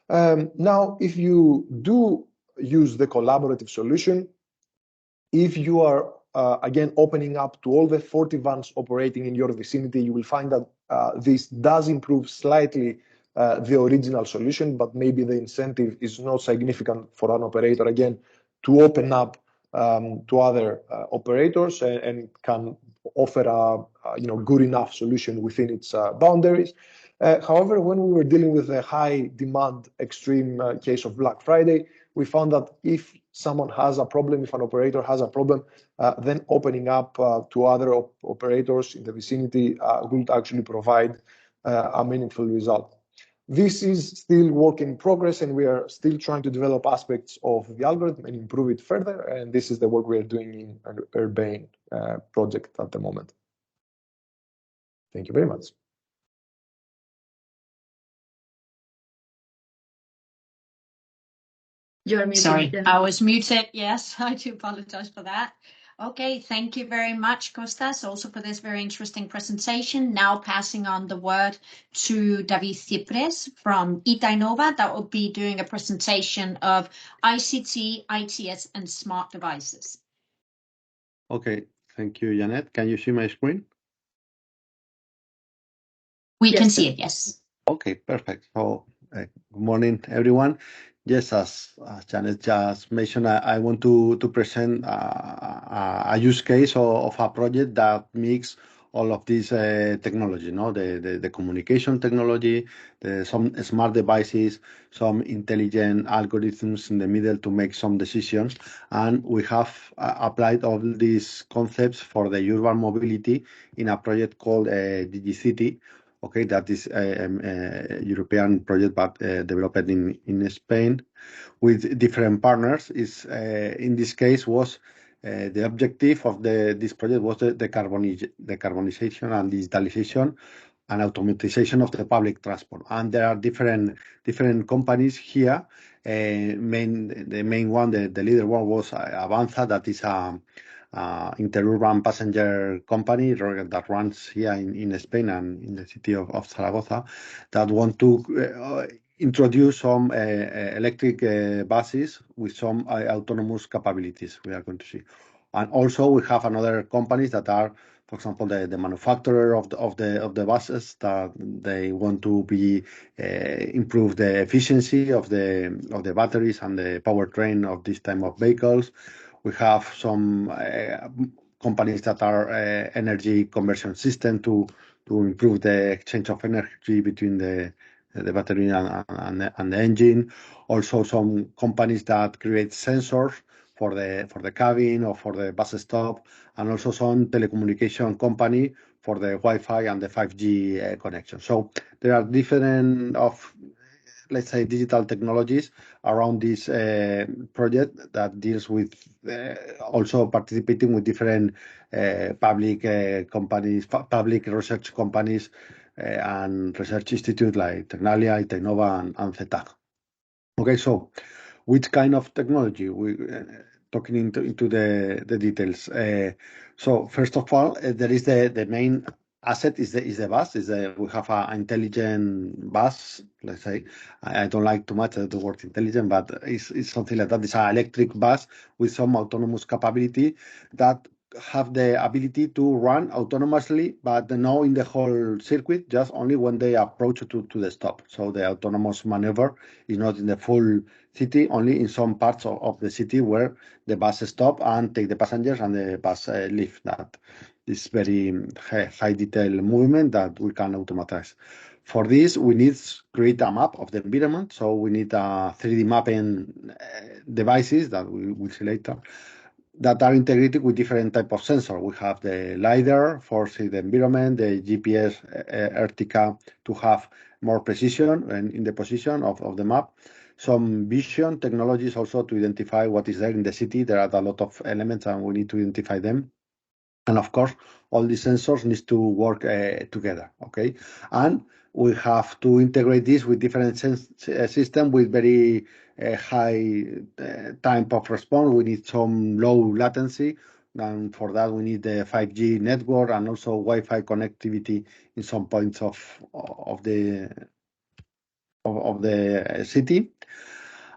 Now, if you do use the collaborative solution, if you are again opening up to all the 40 vans operating in your vicinity, you will find that this does improve slightly the original solution, but maybe the incentive is not significant for an operator, again, to open up to other operators and can offer a good enough solution within its boundaries. However, when we were dealing with the high demand extreme case of Black Friday, we found that if someone has a problem, if an operator has a problem, then opening up to other operators in the vicinity would actually provide a meaningful result. This is still work in progress, and we are still trying to develop aspects of the algorithm and improve it further. And this is the work we are doing in an Urbane project at the moment. Thank you very much. You're muted. Sorry, I was muted. Yes, I do apologize for that. Okay, thank you very much, Kostas, also for this very interesting presentation. Now passing on the word to David Cipres from Itainova, that will be doing a presentation of ICT, ITS, and smart devices. Okay, thank you, Janet. Can you see my screen? We can see it, yes. Okay, perfect. So, good morning, everyone. Yes, as Janet just mentioned, I want to present a use case of a project that mix all of this technology, the communication technology, some smart devices, some intelligent algorithms in the middle to make some decisions. And we have applied all these concepts for the urban mobility in a project called DigiCity. Okay, that is a European project, but developed in Spain with different partners. Is in this case was the objective of this project was the decarbonization and digitalization and automatization of the public transport. And there are different companies here. The main one, the leader one was Avanza, that is a interurban passenger company that runs here in Spain and in the city of Zaragoza, that want to introduce some electric buses with some autonomous capabilities we are going to see. And also we have another companies that are, for example, the manufacturer of the buses, that they want to be improve the efficiency of the batteries and the powertrain of this type of vehicles. We have some companies that are energy conversion system to improve the exchange of energy between the battery and the engine. Also, some companies that create sensors for the cabin or for the bus stop, and also some telecommunication company for the Wi-Fi and the 5G connection. So there are different let's say, digital technologies around this project that deals with also participating with different public companies, public research companies, and research institute like Tecnalia, Itainova, and ZETAC. Okay, so which kind of technology? We talking into the details. So first of all, there is the main asset is the bus. We have an intelligent bus. Let's say I don't like too much the word intelligent, but it's something like that. It's an electric bus with some autonomous capability that have the ability to run autonomously, but not in the whole circuit, just only when they approach to the stop. So the autonomous maneuver is not in the full city, only in some parts of the city where the bus stop and take the passengers and the bus leave. That is very high detail movement that we can automatize. For this, we need to create a map of the environment. So we need a 3D mapping devices that we will see later, that are integrated with different type of sensor. We have the LiDAR for see the environment, the GPS Ertica to have more precision in the position of the map. Some vision technologies also to identify what is there in the city. There are a lot of elements and we need to identify them. And of course, all these sensors need to work together, okay? And we have to integrate this with different system with very high time of response. We need some low latency, and for that we need the 5G network and also Wi-Fi connectivity in some points of the city.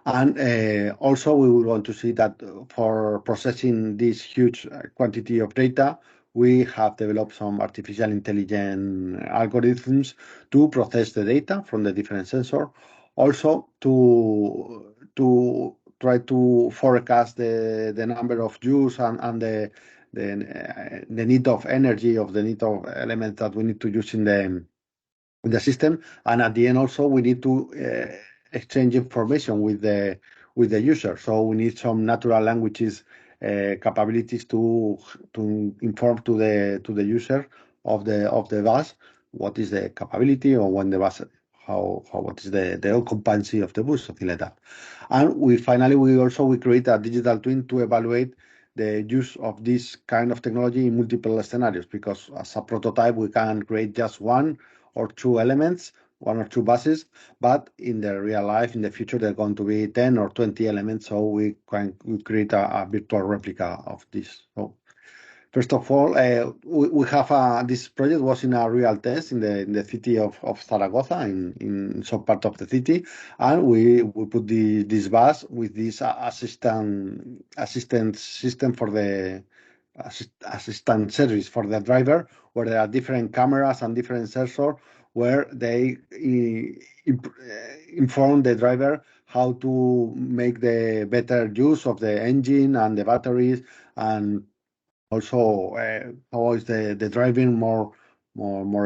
And also we will want to see that for processing this huge quantity of data, we have developed some artificial intelligence algorithms to process the data from the different sensors. Also to try to forecast the number of use and the need of energy, of the need of elements that we need to use in the system. And at the end also we need to exchange information with the user. So we need some natural languages capabilities to inform to the user of the bus what is the capability or when the bus, what is the occupancy of the bus, something like that. And we create a digital twin to evaluate the use of this kind of technology in multiple scenarios, because as a prototype we can create just one or two elements, one or two buses, but in the real life, in the future, there are going to be 10 or 20 elements, so we create a virtual replica of this. So first of all, we have this project was in a real test in the city of Zaragoza, in some part of the city, and we put this bus with this assistant system for the assistant service for the driver, where there are different cameras and different sensors where they inform the driver how to make the better use of the engine and the batteries, and also how is the driving more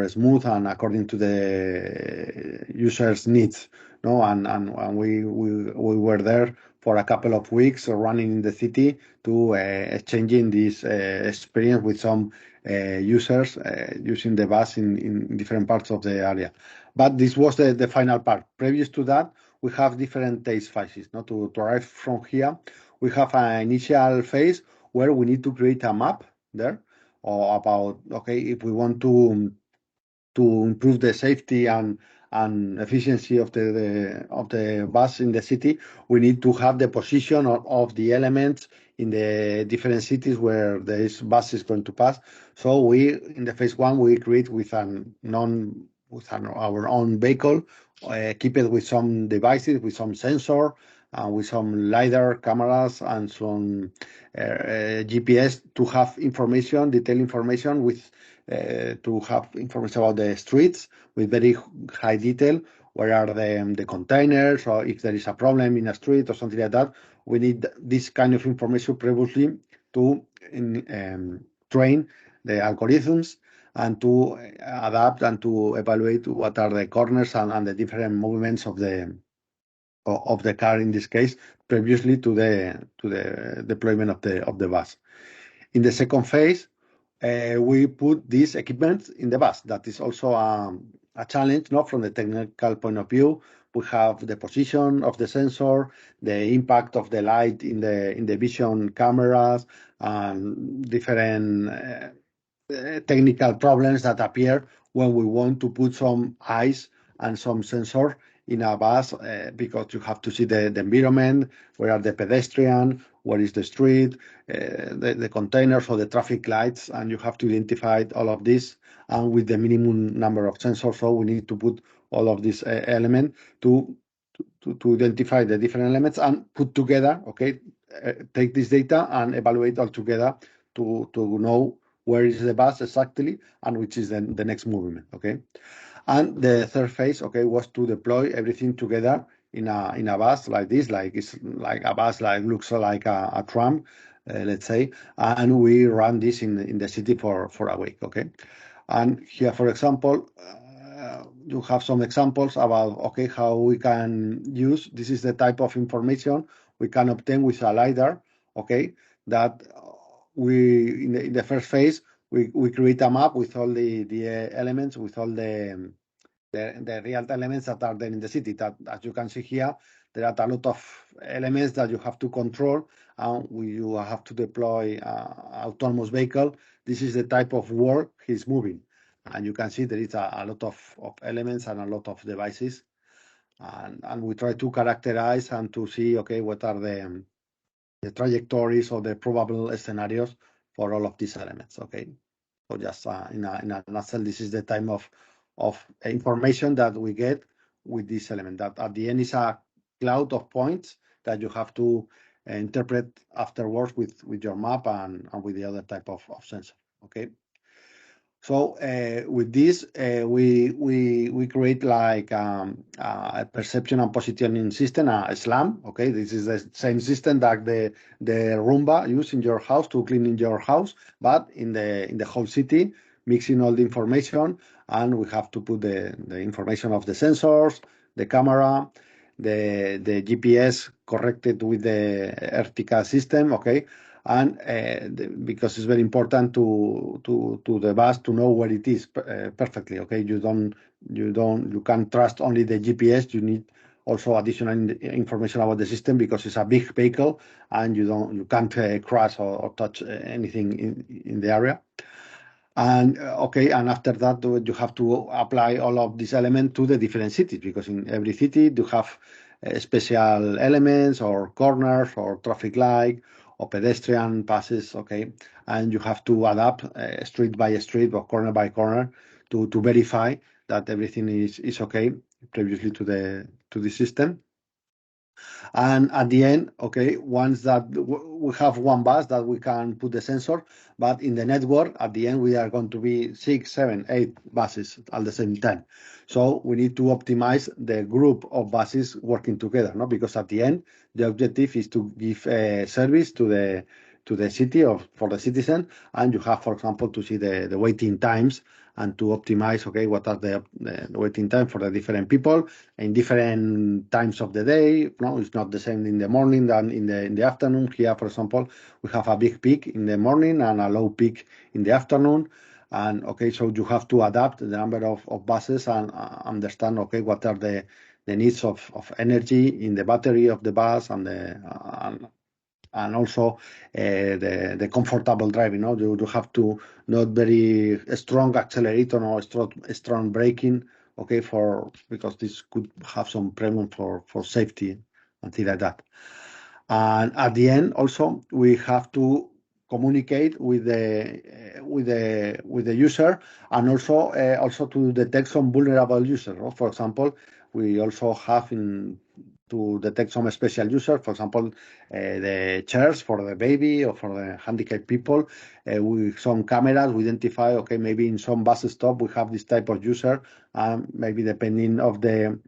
smooth and according to the user's needs. No, and we were there for a couple of weeks running in the city to exchanging this experience with some users using the bus in different parts of the area. But this was the final part. Previous to that, we have different test phases. Now to arrive from here, we have an initial phase where we need to create a map there, or about, okay, if we want to improve the safety and efficiency of the bus in the city, we need to have the position of the elements in the different cities where this bus is going to pass. So we, in the phase one, we create with our own vehicle, keep it with some devices, with some sensor, with some LiDAR cameras and some GPS to have information, detailed information, to have information about the streets with very high detail. Where are the containers, or if there is a problem in a street or something like that. We need this kind of information previously to train the algorithms and to adapt and to evaluate what are the corners and the different movements of the car in this case, previously to the deployment of the bus. In the second phase, we put this equipment in the bus. That is also a challenge, not from the technical point of view. We have the position of the sensor, the impact of the light in the vision cameras, and different technical problems that appear when we want to put some eyes and some sensor in a bus, because you have to see the environment, where are the pedestrian, where is the street, the containers or the traffic lights, and you have to identify all of this, and with the minimum number of sensors. So we need to put all of these elements to identify the different elements and put together, okay, take this data and evaluate all together to know where is the bus exactly and which is the next movement, okay. And the third phase, okay, was to deploy everything together in a bus like this, like it's like a bus, like looks like a tram, let's say, and we run this in the city for a week, okay. And here, for example, you have some examples about, okay, how we can use, this is the type of information we can obtain with a LiDAR, okay, that we, in the first phase, we create a map with all the elements, with all the real elements that are there in the city. That, as you can see here, there are a lot of elements that you have to control, and you have to deploy autonomous vehicle. This is the type of work he's moving, and you can see there is a lot of elements and a lot of devices, and we try to characterize and to see, okay, what are the trajectories or the probable scenarios for all of these elements, okay. So just in a nutshell, this is the type of information that we get with this element, that at the end is a cloud of points that you have to interpret afterwards with your map and with the other type of sensor, okay. So with this, we create like a perception and positioning system, a SLAM. Okay, this is the same system that the Roomba use in your house to clean in your house, but in the whole city, mixing all the information, and we have to put the information of the sensors, the camera, the GPS corrected with the Ertica system. Okay. and because it's very important to the bus to know where it is perfectly. Okay, you can't trust only the GPS. You need also additional information about the system because it's a big vehicle and you can't crash or touch anything in the area. And and after that you have to apply all of these elements to the different cities, because in every city you have special elements or corners or traffic light or pedestrian passes, and you have to adapt street by street or corner by corner to verify that everything is okay previously to the system. And at the end, once that we have one bus that we can put the sensor, but in the network, at the end, we are going to be 6, 7, 8 buses at the same time. So we need to optimize the group of buses working together, no? Because at the end, the objective is to give service to the city or for the citizen, and you have, for example, to see the waiting times and to optimize, what are the waiting time for the different people in different times of the day. No, it's not the same in the morning than in the afternoon. Here, for example, we have a big peak in the morning and a low peak in the afternoon. And so you have to adapt the number of buses and understand, what are the needs of energy in the battery of the bus and also the comfortable driving. You have to not very strong accelerator or strong braking, because this could have some problem for safety and things like that. And at the end, also we have to communicate with the user, and also to detect some vulnerable users. For example, we also have to detect some special users, for example, the chairs for the baby or for the handicapped people. With some cameras, we identify, maybe in some bus stop we have this type of user, maybe depending of the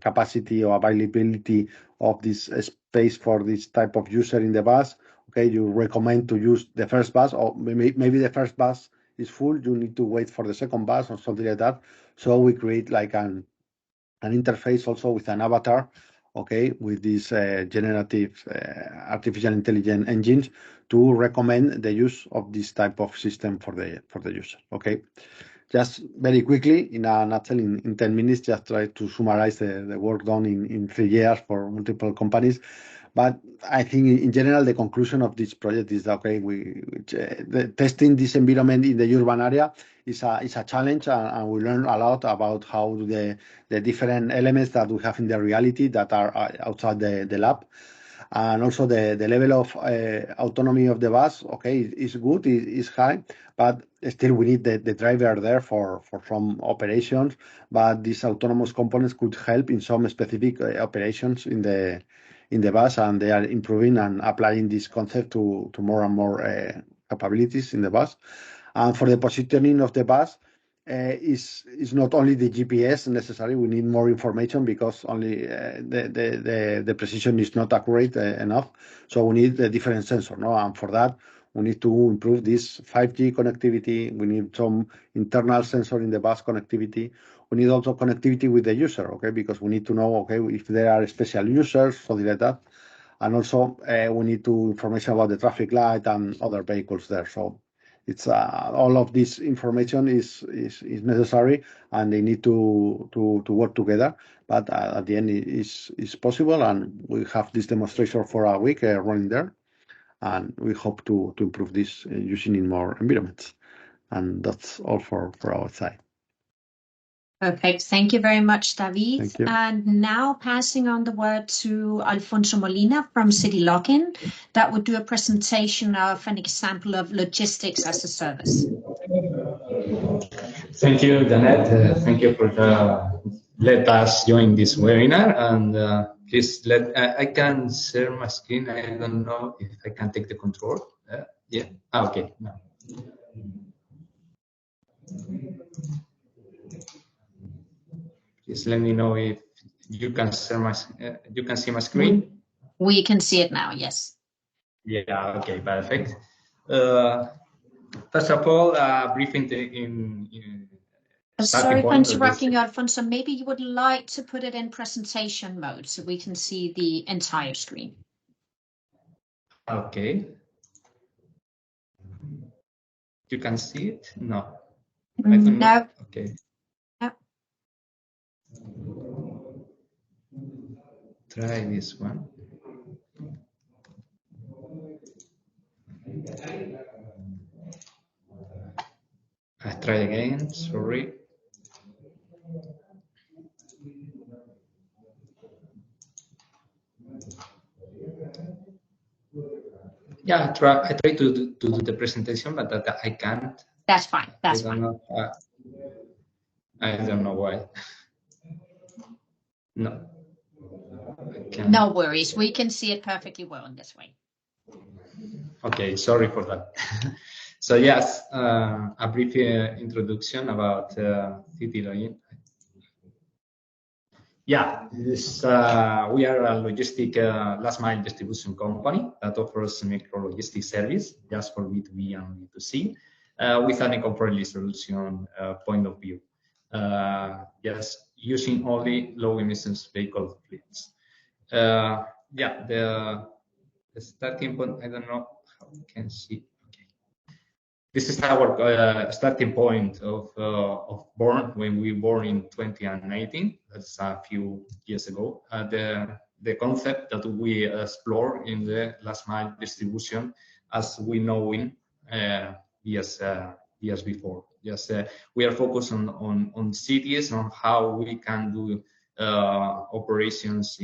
capacity or availability of this space for this type of user in the bus. You recommend to use the first bus, or maybe the first bus is full, you need to wait for the second bus or something like that. So we create like an interface also with an avatar, with these generative artificial intelligence engines to recommend the use of this type of system for the user. Just very quickly, in a nutshell, in 10 minutes, just try to summarize the work done in 3 years for multiple companies. But I think in general, the conclusion of this project is that, the testing this environment in the urban area is a challenge, and we learn a lot about how the different elements that we have in the reality that are outside the lab. And also the level of autonomy of the bus, is good, is high, but still we need the driver there for some operations. But these autonomous components could help in some specific operations in the bus, and they are improving and applying this concept to more and more capabilities in the bus. And for the positioning of the bus, is not only the GPS necessary. We need more information because only the precision is not accurate enough. So we need a different sensor, no? And for that, we need to improve this 5G connectivity. We need some internal sensor in the bus connectivity. We need also connectivity with the user, because we need to know, if there are special users, something like that. And also we need to information about the traffic light and other vehicles there. So it's all of this information is necessary, and they need to work together. But at the end, it is possible, and we have this demonstration for a week running there, and we hope to improve this using in more environments. And that's all for our side. Perfect. Thank you very much, David. Thank you. And now passing on the word to Alfonso Molina from City Login, that would do a presentation of an example of logistics as a service. Thank you, Janet. Thank you for let us join this webinar. And please I can share my screen. I don't know if I can take the control. Yeah. Okay. No. Please let me know if you can share you can see my screen. We can see it now. Yes. Yeah. Okay. Perfect. First of all, brief Sorry for interrupting you, Alfonso. Maybe you would like to put it in presentation mode so we can see the entire screen. Okay. You can see it? No. I don't know. No. Okay. No. Try this one. I try again, sorry. Yeah, I try to do the presentation, but that I can't. That's fine. That's I don't fine. know. I don't know why. No. No worries. We can see it perfectly well in this way. Okay, sorry for that. So yes, a brief introduction about city login. Yeah, we are a logistic last mile distribution company that offers micro logistics service just for B2B and B2C with an eco-friendly solution point of view. Just using only low emissions vehicle fleets. Yeah, the starting point, I don't know how you can see. Okay. This is our starting point of born when we born in 2019. That's a few years ago. The concept that we explore in the last mile distribution as we know in years before. Yes, we are focused on cities, on how we can do operations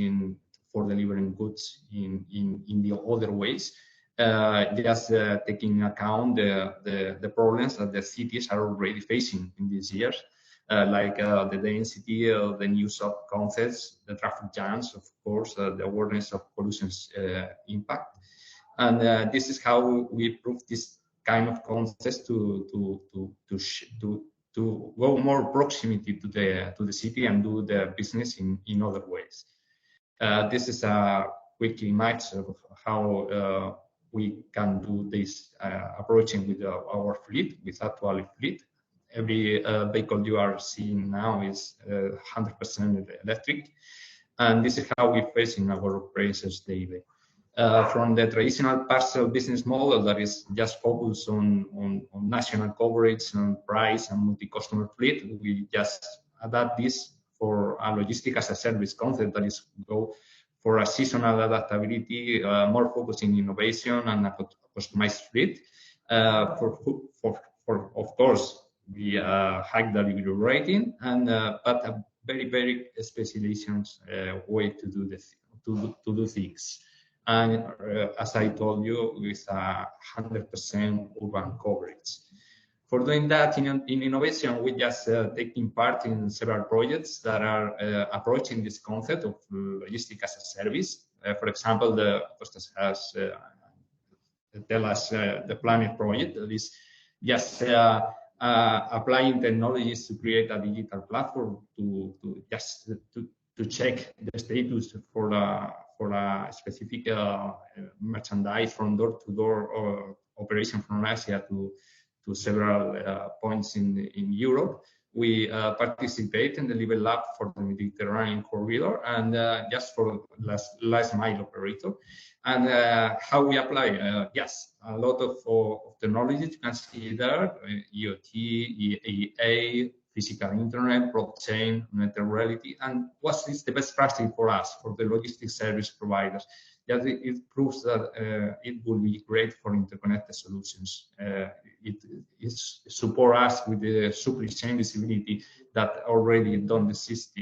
for delivering goods in the other ways. Just taking account the problems that the cities are already facing in these years, like the density, the use of concepts, the traffic jams, of course, the awareness of pollution's impact. And this is how we prove this kind of concepts to go more proximity to the city and do the business in other ways. This is a quick image of how we can do this approaching with our fleet, with actual fleet. Every vehicle you are seeing now is 100% electric, and this is how we face in our operations daily. From the traditional parcel business model that is just focused on national coverage and price and multi-customer fleet, we just adapt this for a logistic as a service concept that is go for a seasonal adaptability, more focusing innovation and a customized fleet. For of course, the high delivery rating and but a very specialization way to do this to do things. And as I told you, with 100% urban coverage. For doing that in innovation, we just taking part in several projects that are approaching this concept of logistics as a service. For example, Costas has tell us the Planet project that is just applying technologies to create a digital platform to check the status for a specific merchandise from door to door or operation from Asia to several points in Europe. We participate in the Delivery Lab for the Mediterranean corridor and just for last mile operator. And how we apply, yes, a lot of technology you can see there, IoT, EA, physical internet, blockchain, augmented reality, and what is the best practice for us, for the logistics service providers. That it proves that it will be great for interconnected solutions. It support us with the supply chain visibility that already don't exist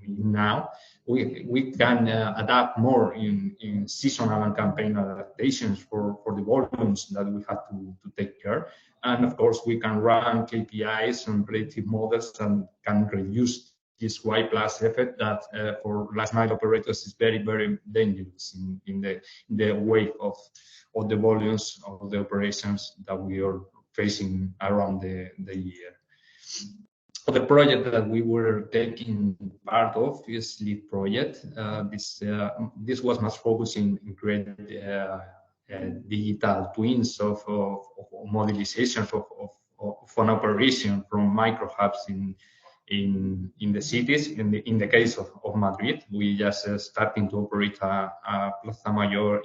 now. We can adapt more in seasonal and campaign adaptations for the volumes that we have to take care. And of course, we can run KPIs and predictive models and can reduce this Y plus effect that for last mile operators is very dangerous in the wake of the volumes of the operations that we are facing around the year. So the project that we were taking part of is LEAD project. This was much focused in creating digital twins of modelizations of an operation from micro hubs in in the cities. In the case of Madrid, we just starting to operate a Plaza Mayor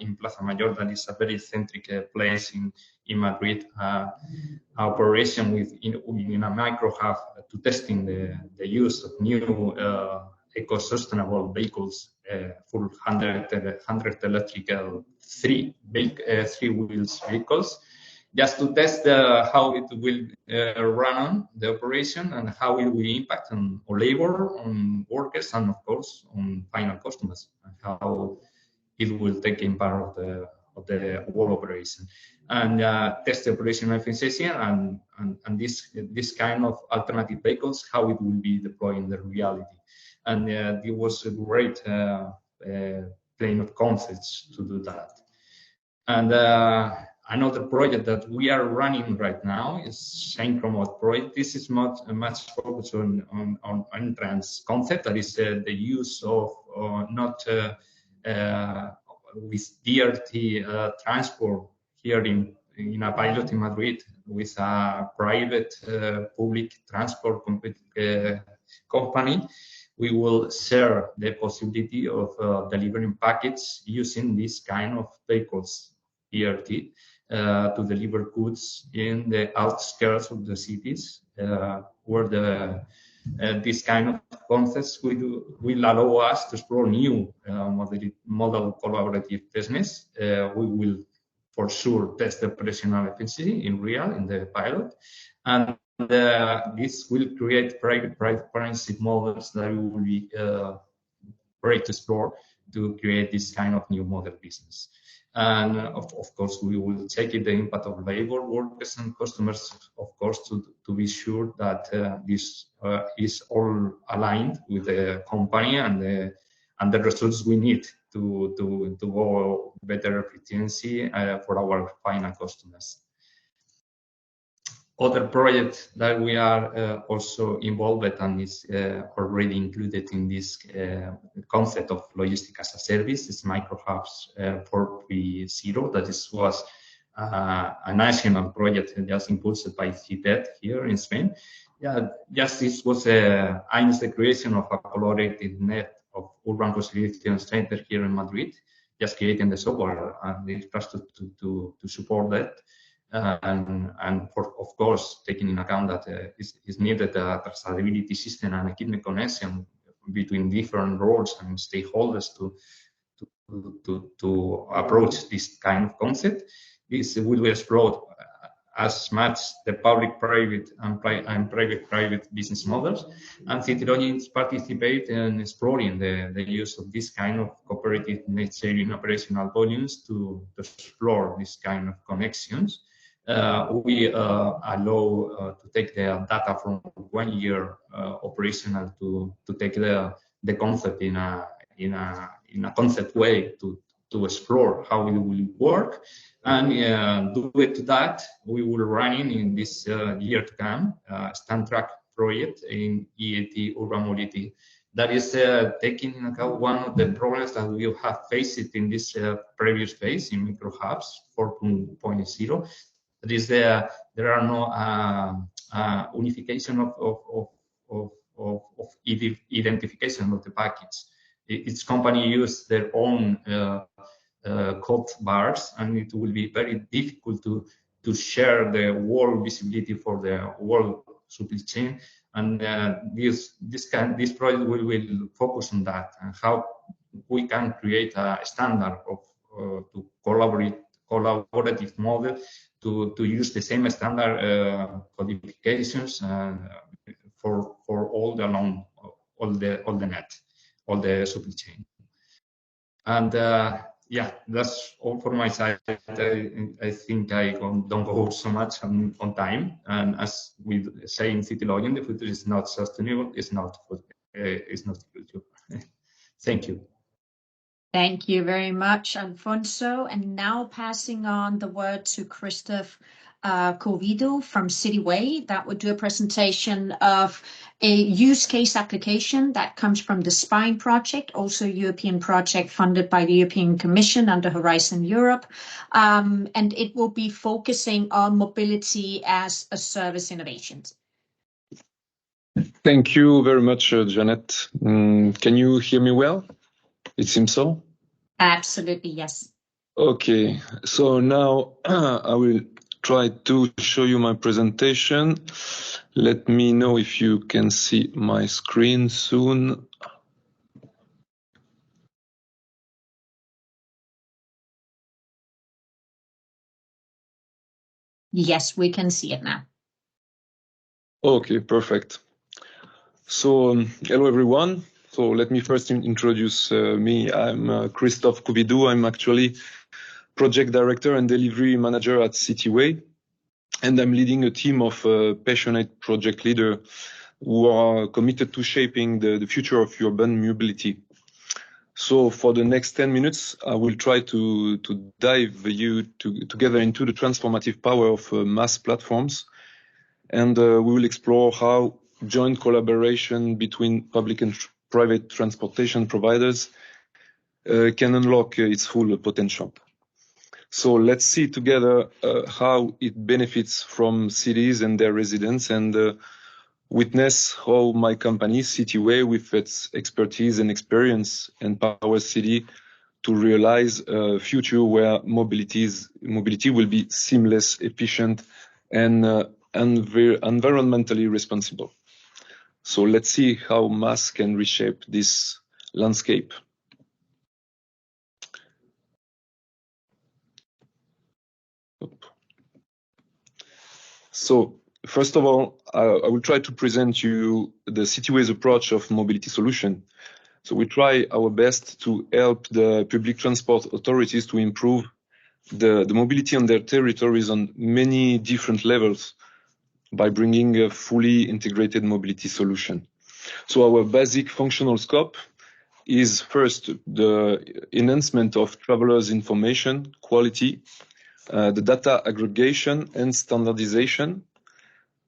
that is a very centric place in Madrid. Operation within a micro hub to testing the use of new eco-sustainable vehicles, full 100 electrical three wheels vehicles, just to test how it will run on the operation and how it will impact on labor, on workers, and of course on final customers, and how it will take in part of the whole operation, and test the operational efficiency and this kind of alternative vehicles, how it will be deployed in the reality. And it was a great plane of concepts to do that. And another project that we are running right now is Synchromote project. This is much focused on entrance concept, that is the use of not with DRT transport here in a pilot in Madrid with a private public transport company. We will share the possibility of delivering packets using this kind of vehicles, DRT, to deliver goods in the outskirts of the cities, where this kind of concepts will allow us to explore new model collaborative business. We will for sure test the operational efficiency in the pilot, and this will create private partnership models that will be great to explore to create this kind of new model business. And of course, we will check the impact of labor, workers, and customers, of course, to be sure that this is all aligned with the company and the results we need to go better efficiency for our final customers. Other project that we are also involved and is already included in this concept of logistics as a service is microhubs 4.0. That was a national project just impulsed by CITED here in Spain. Yeah, just this was aimed at the creation of a collaborative net of urban conciliation center here in Madrid, just creating the software and the infrastructure to support that. And of course, taking in account that is needed a traceability system and equipment connection between different roles and stakeholders to approach this kind of concept. This will be explored as much the public-private and private-private business models, and CityLogix participate in exploring the use of this kind of cooperative net-sharing operational volumes to explore this kind of connections. We allow to take the data from 1 year operational to take the concept in a concept way to explore how it will work, and due to that we will running in this year to come stand track project in EAT urban mobility that is taking into account one of the problems that we have faced in this previous phase in micro hubs 4.0. That is there are no unification of identification of the packets. Each company use their own code bars, and it will be very difficult to share the world visibility for the world supply chain. And this project will focus on that and how we can create a standard of to collaborative model to use the same standard codifications for all the net, all the supply chain. And yeah, that's all for my side. I think I don't go so much on time. And as we say in CityLogix, the future is not sustainable. It's not future. Thank you. Thank you very much, Alfonso. And now passing on the word to Christoph Covido from Cityway, that would do a presentation of a use case application that comes from the SPINE project, also a European project funded by the European Commission under Horizon Europe. And it will be focusing on mobility as a service innovations. Thank you very much, Janet. Can you hear me well? It seems so. Absolutely, yes. Okay, so now I will try to show you my presentation. Let me know if you can see my screen soon. Yes, we can see it now. Okay, perfect. So, hello everyone. So let me first introduce me. I'm Christophe Coubidou. I'm actually project director and delivery manager at Cityway. And I'm leading a team of passionate project leaders who are committed to shaping the future of urban mobility. So for the next 10 minutes, I will try to dive you together into the transformative power of MaaS platforms. And we will explore how joint collaboration between public and private transportation providers can unlock its full potential. So let's see together how it benefits from cities and their residents, and witness how my company, Cityway, with its expertise and experience, empowers city to realize a future where mobility will be seamless, efficient, and environmentally responsible. So let's see how MaaS can reshape this landscape. So first of all, I will try to present you the Cityway's approach of mobility solution. So we try our best to help the public transport authorities to improve the mobility on their territories on many different levels by bringing a fully integrated mobility solution. So our basic functional scope is first the enhancement of travelers' information quality, the data aggregation and standardization.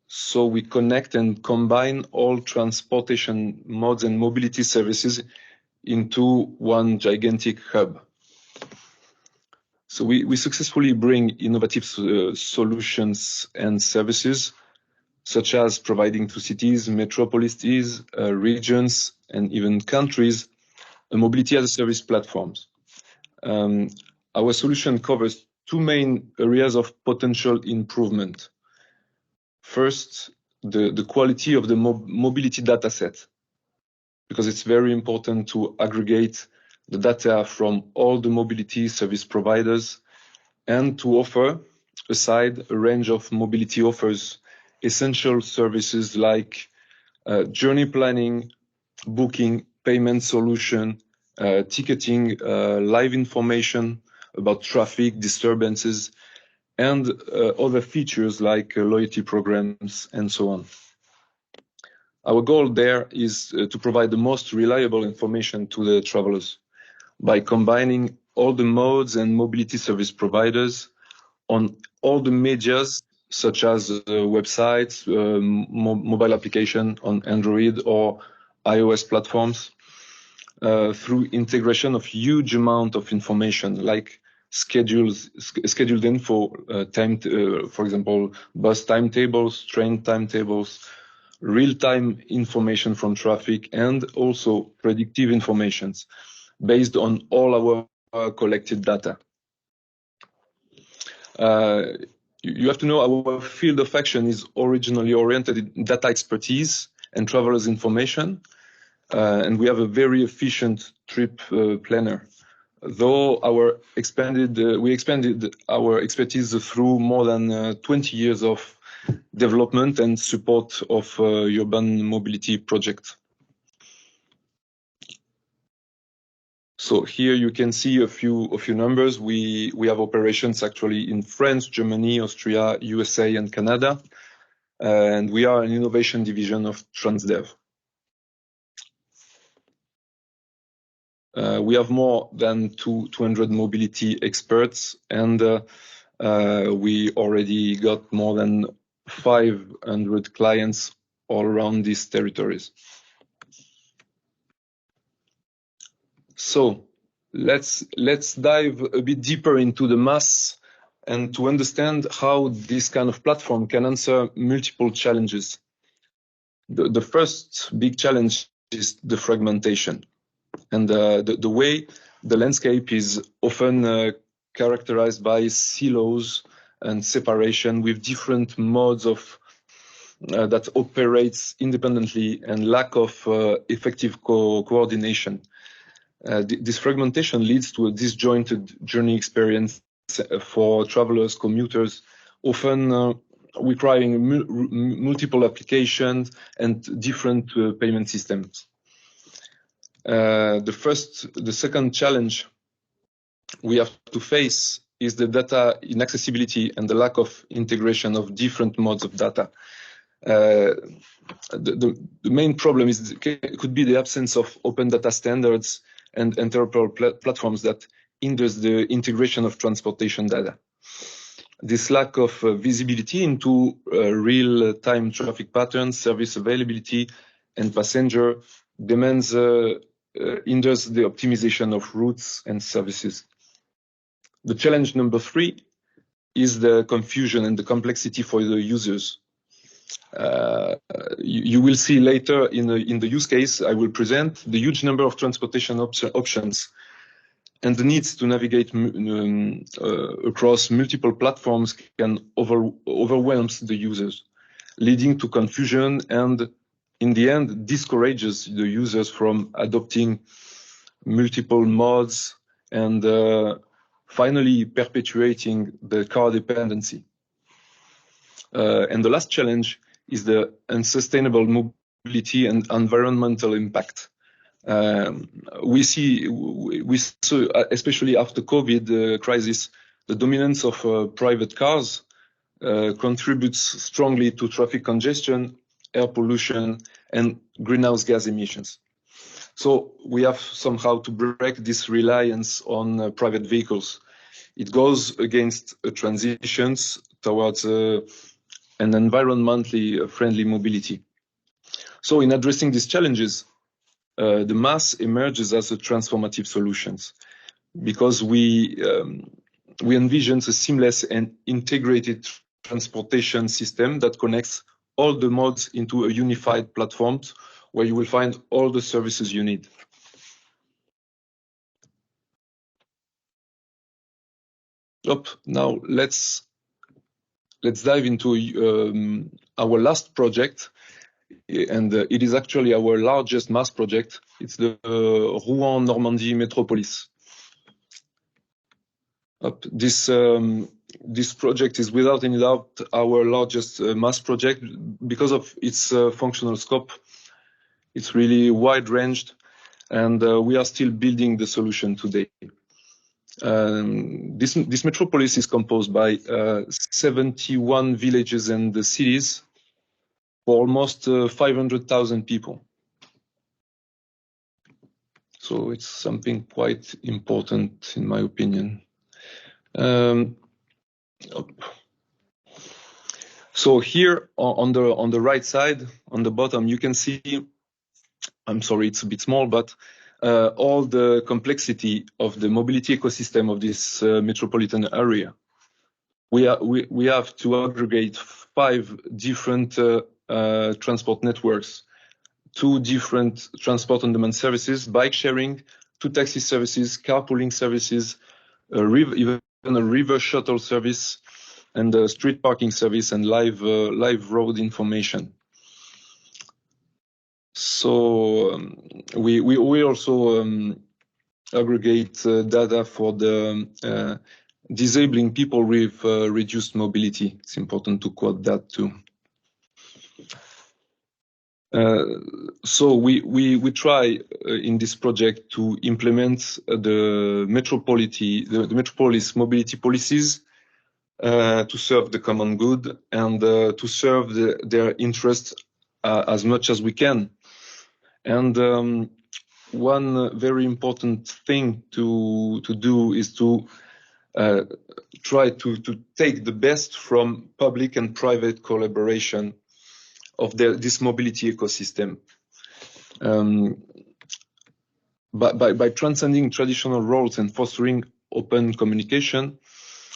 So we connect and combine all transportation modes and mobility services into one gigantic hub. So we successfully bring innovative solutions and services, such as providing to cities, metropolises, regions, and even countries, a mobility as a service platforms. Our solution covers two main areas of potential improvement. First, the quality of the mobility data set, because it's very important to aggregate the data from all the mobility service providers and to offer aside a range of mobility offers, essential services like journey planning, booking, payment solution, ticketing, live information about traffic disturbances, and other features like loyalty programs and so on. Our goal there is to provide the most reliable information to the travelers by combining all the modes and mobility service providers on all the medias, such as websites, mobile application on Android or iOS platforms, through integration of huge amount of information like scheduled info, for example, bus timetables, train timetables, real-time information from traffic, and also predictive informations based on all our collected data. You have to know our field of action is originally oriented in data expertise and travelers information, and we have a very efficient trip planner. Though we expanded our expertise through more than 20 years of development and support of urban mobility projects. So here you can see a few numbers. We have operations actually in France, Germany, Austria, USA, and Canada, and we are an innovation division of Transdev. We have more than 200 mobility experts, and we already got more than 500 clients all around these territories. So let's dive a bit deeper into the MaaS and to understand how this kind of platform can answer multiple challenges. The first big challenge is the fragmentation, and the way the landscape is often characterized by silos and separation with different modes of that operates independently and lack of effective coordination. This fragmentation leads to a disjointed journey experience for travelers, commuters, often requiring multiple applications and different payment systems. The second challenge we have to face is the data inaccessibility and the lack of integration of different modes of data. The main problem could be the absence of open data standards and interoperable platforms that hinders the integration of transportation data. This lack of visibility into real-time traffic patterns, service availability, and passenger demands hinders the optimization of routes and services. The challenge number 3 is the confusion and the complexity for the users. You will see later in the use case I will present the huge number of transportation options and the needs to navigate across multiple platforms can overwhelm the users, leading to confusion and, in the end, discourages the users from adopting multiple modes and finally perpetuating the car dependency. And the last challenge is the unsustainable mobility and environmental impact. We saw, especially after COVID crisis, the dominance of private cars contributes strongly to traffic congestion, air pollution, and greenhouse gas emissions. So we have somehow to break this reliance on private vehicles. It goes against transitions towards an environmentally friendly mobility. So in addressing these challenges, the MaaS emerges as a transformative solutions because we envision a seamless and integrated transportation system that connects all the modes into a unified platform where you will find all the services you need. Now let's dive into our last project, and it is actually our largest MaaS project. It's the Rouen Normandie Metropolis. This project is without any doubt our largest MaaS project because of its functional scope. It's really wide-ranged, and we are still building the solution today. This metropolis is composed by 71 villages and the cities for almost 500,000 people. So it's something quite important, in my opinion. So here on the right side, on the bottom, you can see, I'm sorry, it's a bit small, but all the complexity of the mobility ecosystem of this metropolitan area. We have to aggregate 5 different transport networks, 2 different transport on demand services, bike sharing, 2 taxi services, carpooling services, even a river shuttle service, and a street parking service, and live road information. So we also aggregate data for the disabling people with reduced mobility. It's important to quote that too. So we try in this project to implement the metropolis mobility policies to serve the common good and to serve their interests as much as we can. And one very important thing to do is to try to take the best from public and private collaboration of this mobility ecosystem. By transcending traditional roles and fostering open communication,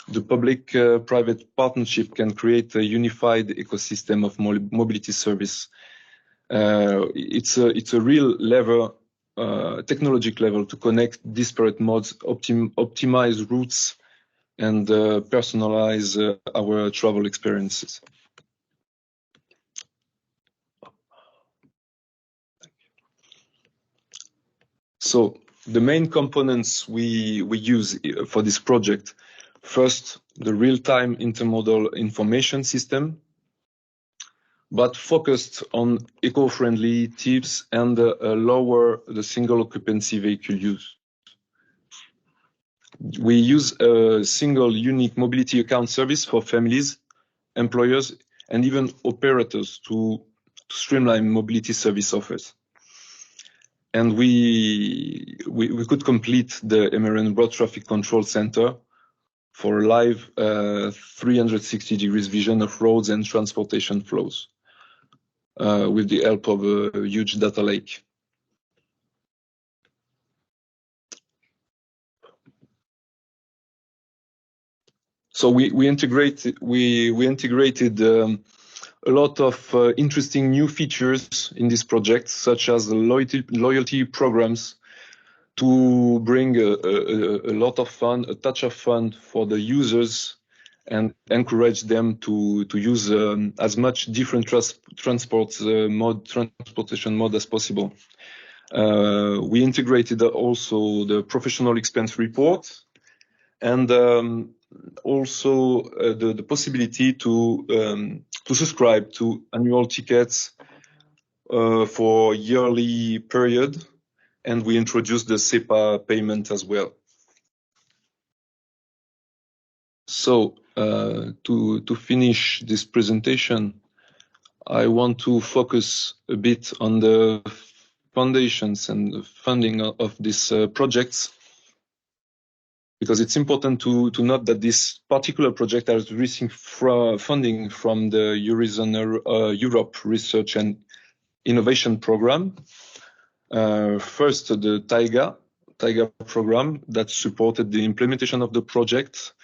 the public-private partnership can create a unified ecosystem of mobility service. It's a real level, technological level to connect disparate modes, optimize routes, and personalize our travel experiences. So the main components we use for this project: first, the real-time intermodal information system, but focused on eco-friendly tips and lower the single occupancy vehicle use. We use a single unique mobility account service for families, employers, and even operators to streamline mobility service offers. And we could complete the MRN Road Traffic Control Center for live 360 degrees vision of roads and transportation flows with the help of a huge data lake. So we integrated a lot of interesting new features in this project, such as the loyalty programs, to bring a lot of fun, a touch of fun for the users, and encourage them to use as much different transportation mode as possible. We integrated also the professional expense report, and also the possibility to subscribe to annual tickets for yearly period, and we introduced the SEPA payment as well. So to finish this presentation, I want to focus a bit on the foundations and the funding of these projects, because it's important to note that this particular project is receiving funding from the Horizon Europe Research and Innovation Program. First, the TAIGA program that supported the implementation of the project.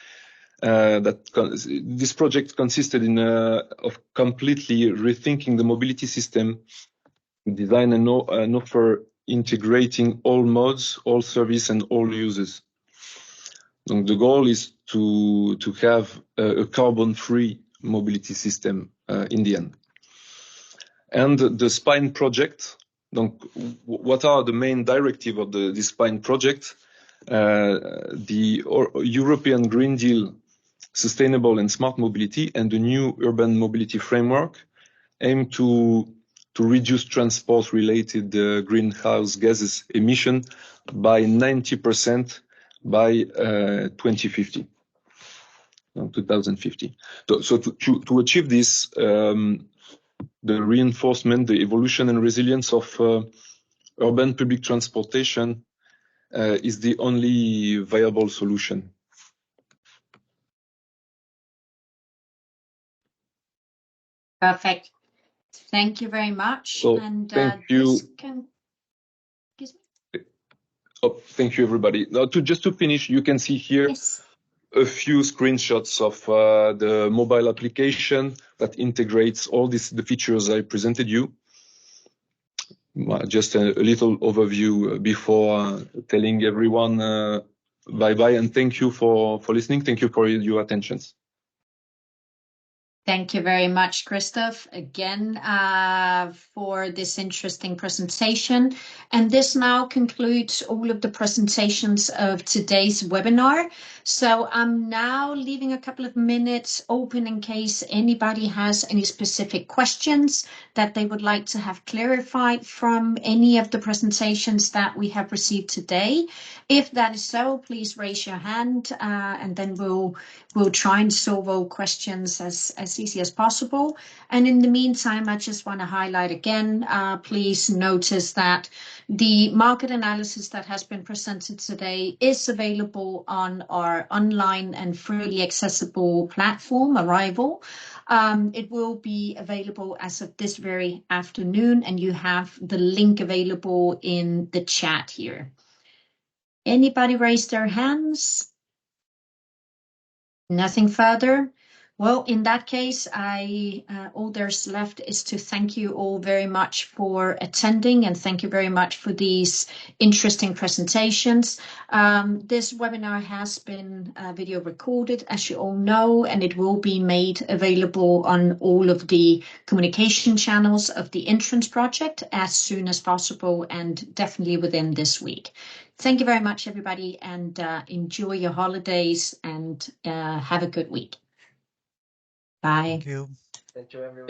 This project consisted of completely rethinking the mobility system, design and offer integrating all modes, all service, and all users. So the goal is to have a carbon-free mobility system in the end. And the SPINE project. Donc, what are the main directive of this SPINE project? The European Green Deal, Sustainable and Smart Mobility, and the new Urban Mobility Framework aim to reduce transport-related greenhouse gases emission by 90% by 2050. So to achieve this, the reinforcement, the evolution and resilience of urban public transportation is the only viable solution. Perfect. Thank you very much. So, and thank you. Excuse me? Oh, thank you, everybody. Now, just to finish, you can see here Yes. a few screenshots of the mobile application that integrates all the features I presented you. Just a little overview before telling everyone bye-bye, and thank you for listening. Thank you for your attention. Thank you very much, Christophe, again for this interesting presentation. And this now concludes all of the presentations of today's webinar. So I'm now leaving a couple of minutes open in case anybody has any specific questions that they would like to have clarified from any of the presentations that we have received today. If that is so, please raise your hand and then we'll try and solve all questions as easy as possible. And in the meantime, I just want to highlight again, please notice that the market analysis that has been presented today is available on our online and freely accessible platform, Arrival. It will be available as of this very afternoon, and you have the link available in the chat here. Anybody raise their hands? Nothing further? Well, in that case, all there's left is to thank you all very much for attending, and thank you very much for these interesting presentations. This webinar has been video recorded, as you all know, and it will be made available on all of the communication channels of the Entrance project as soon as possible, and definitely within this week. Thank you very much, everybody, and enjoy your holidays, and have a good week. Bye. Thank you. Thank you, everyone.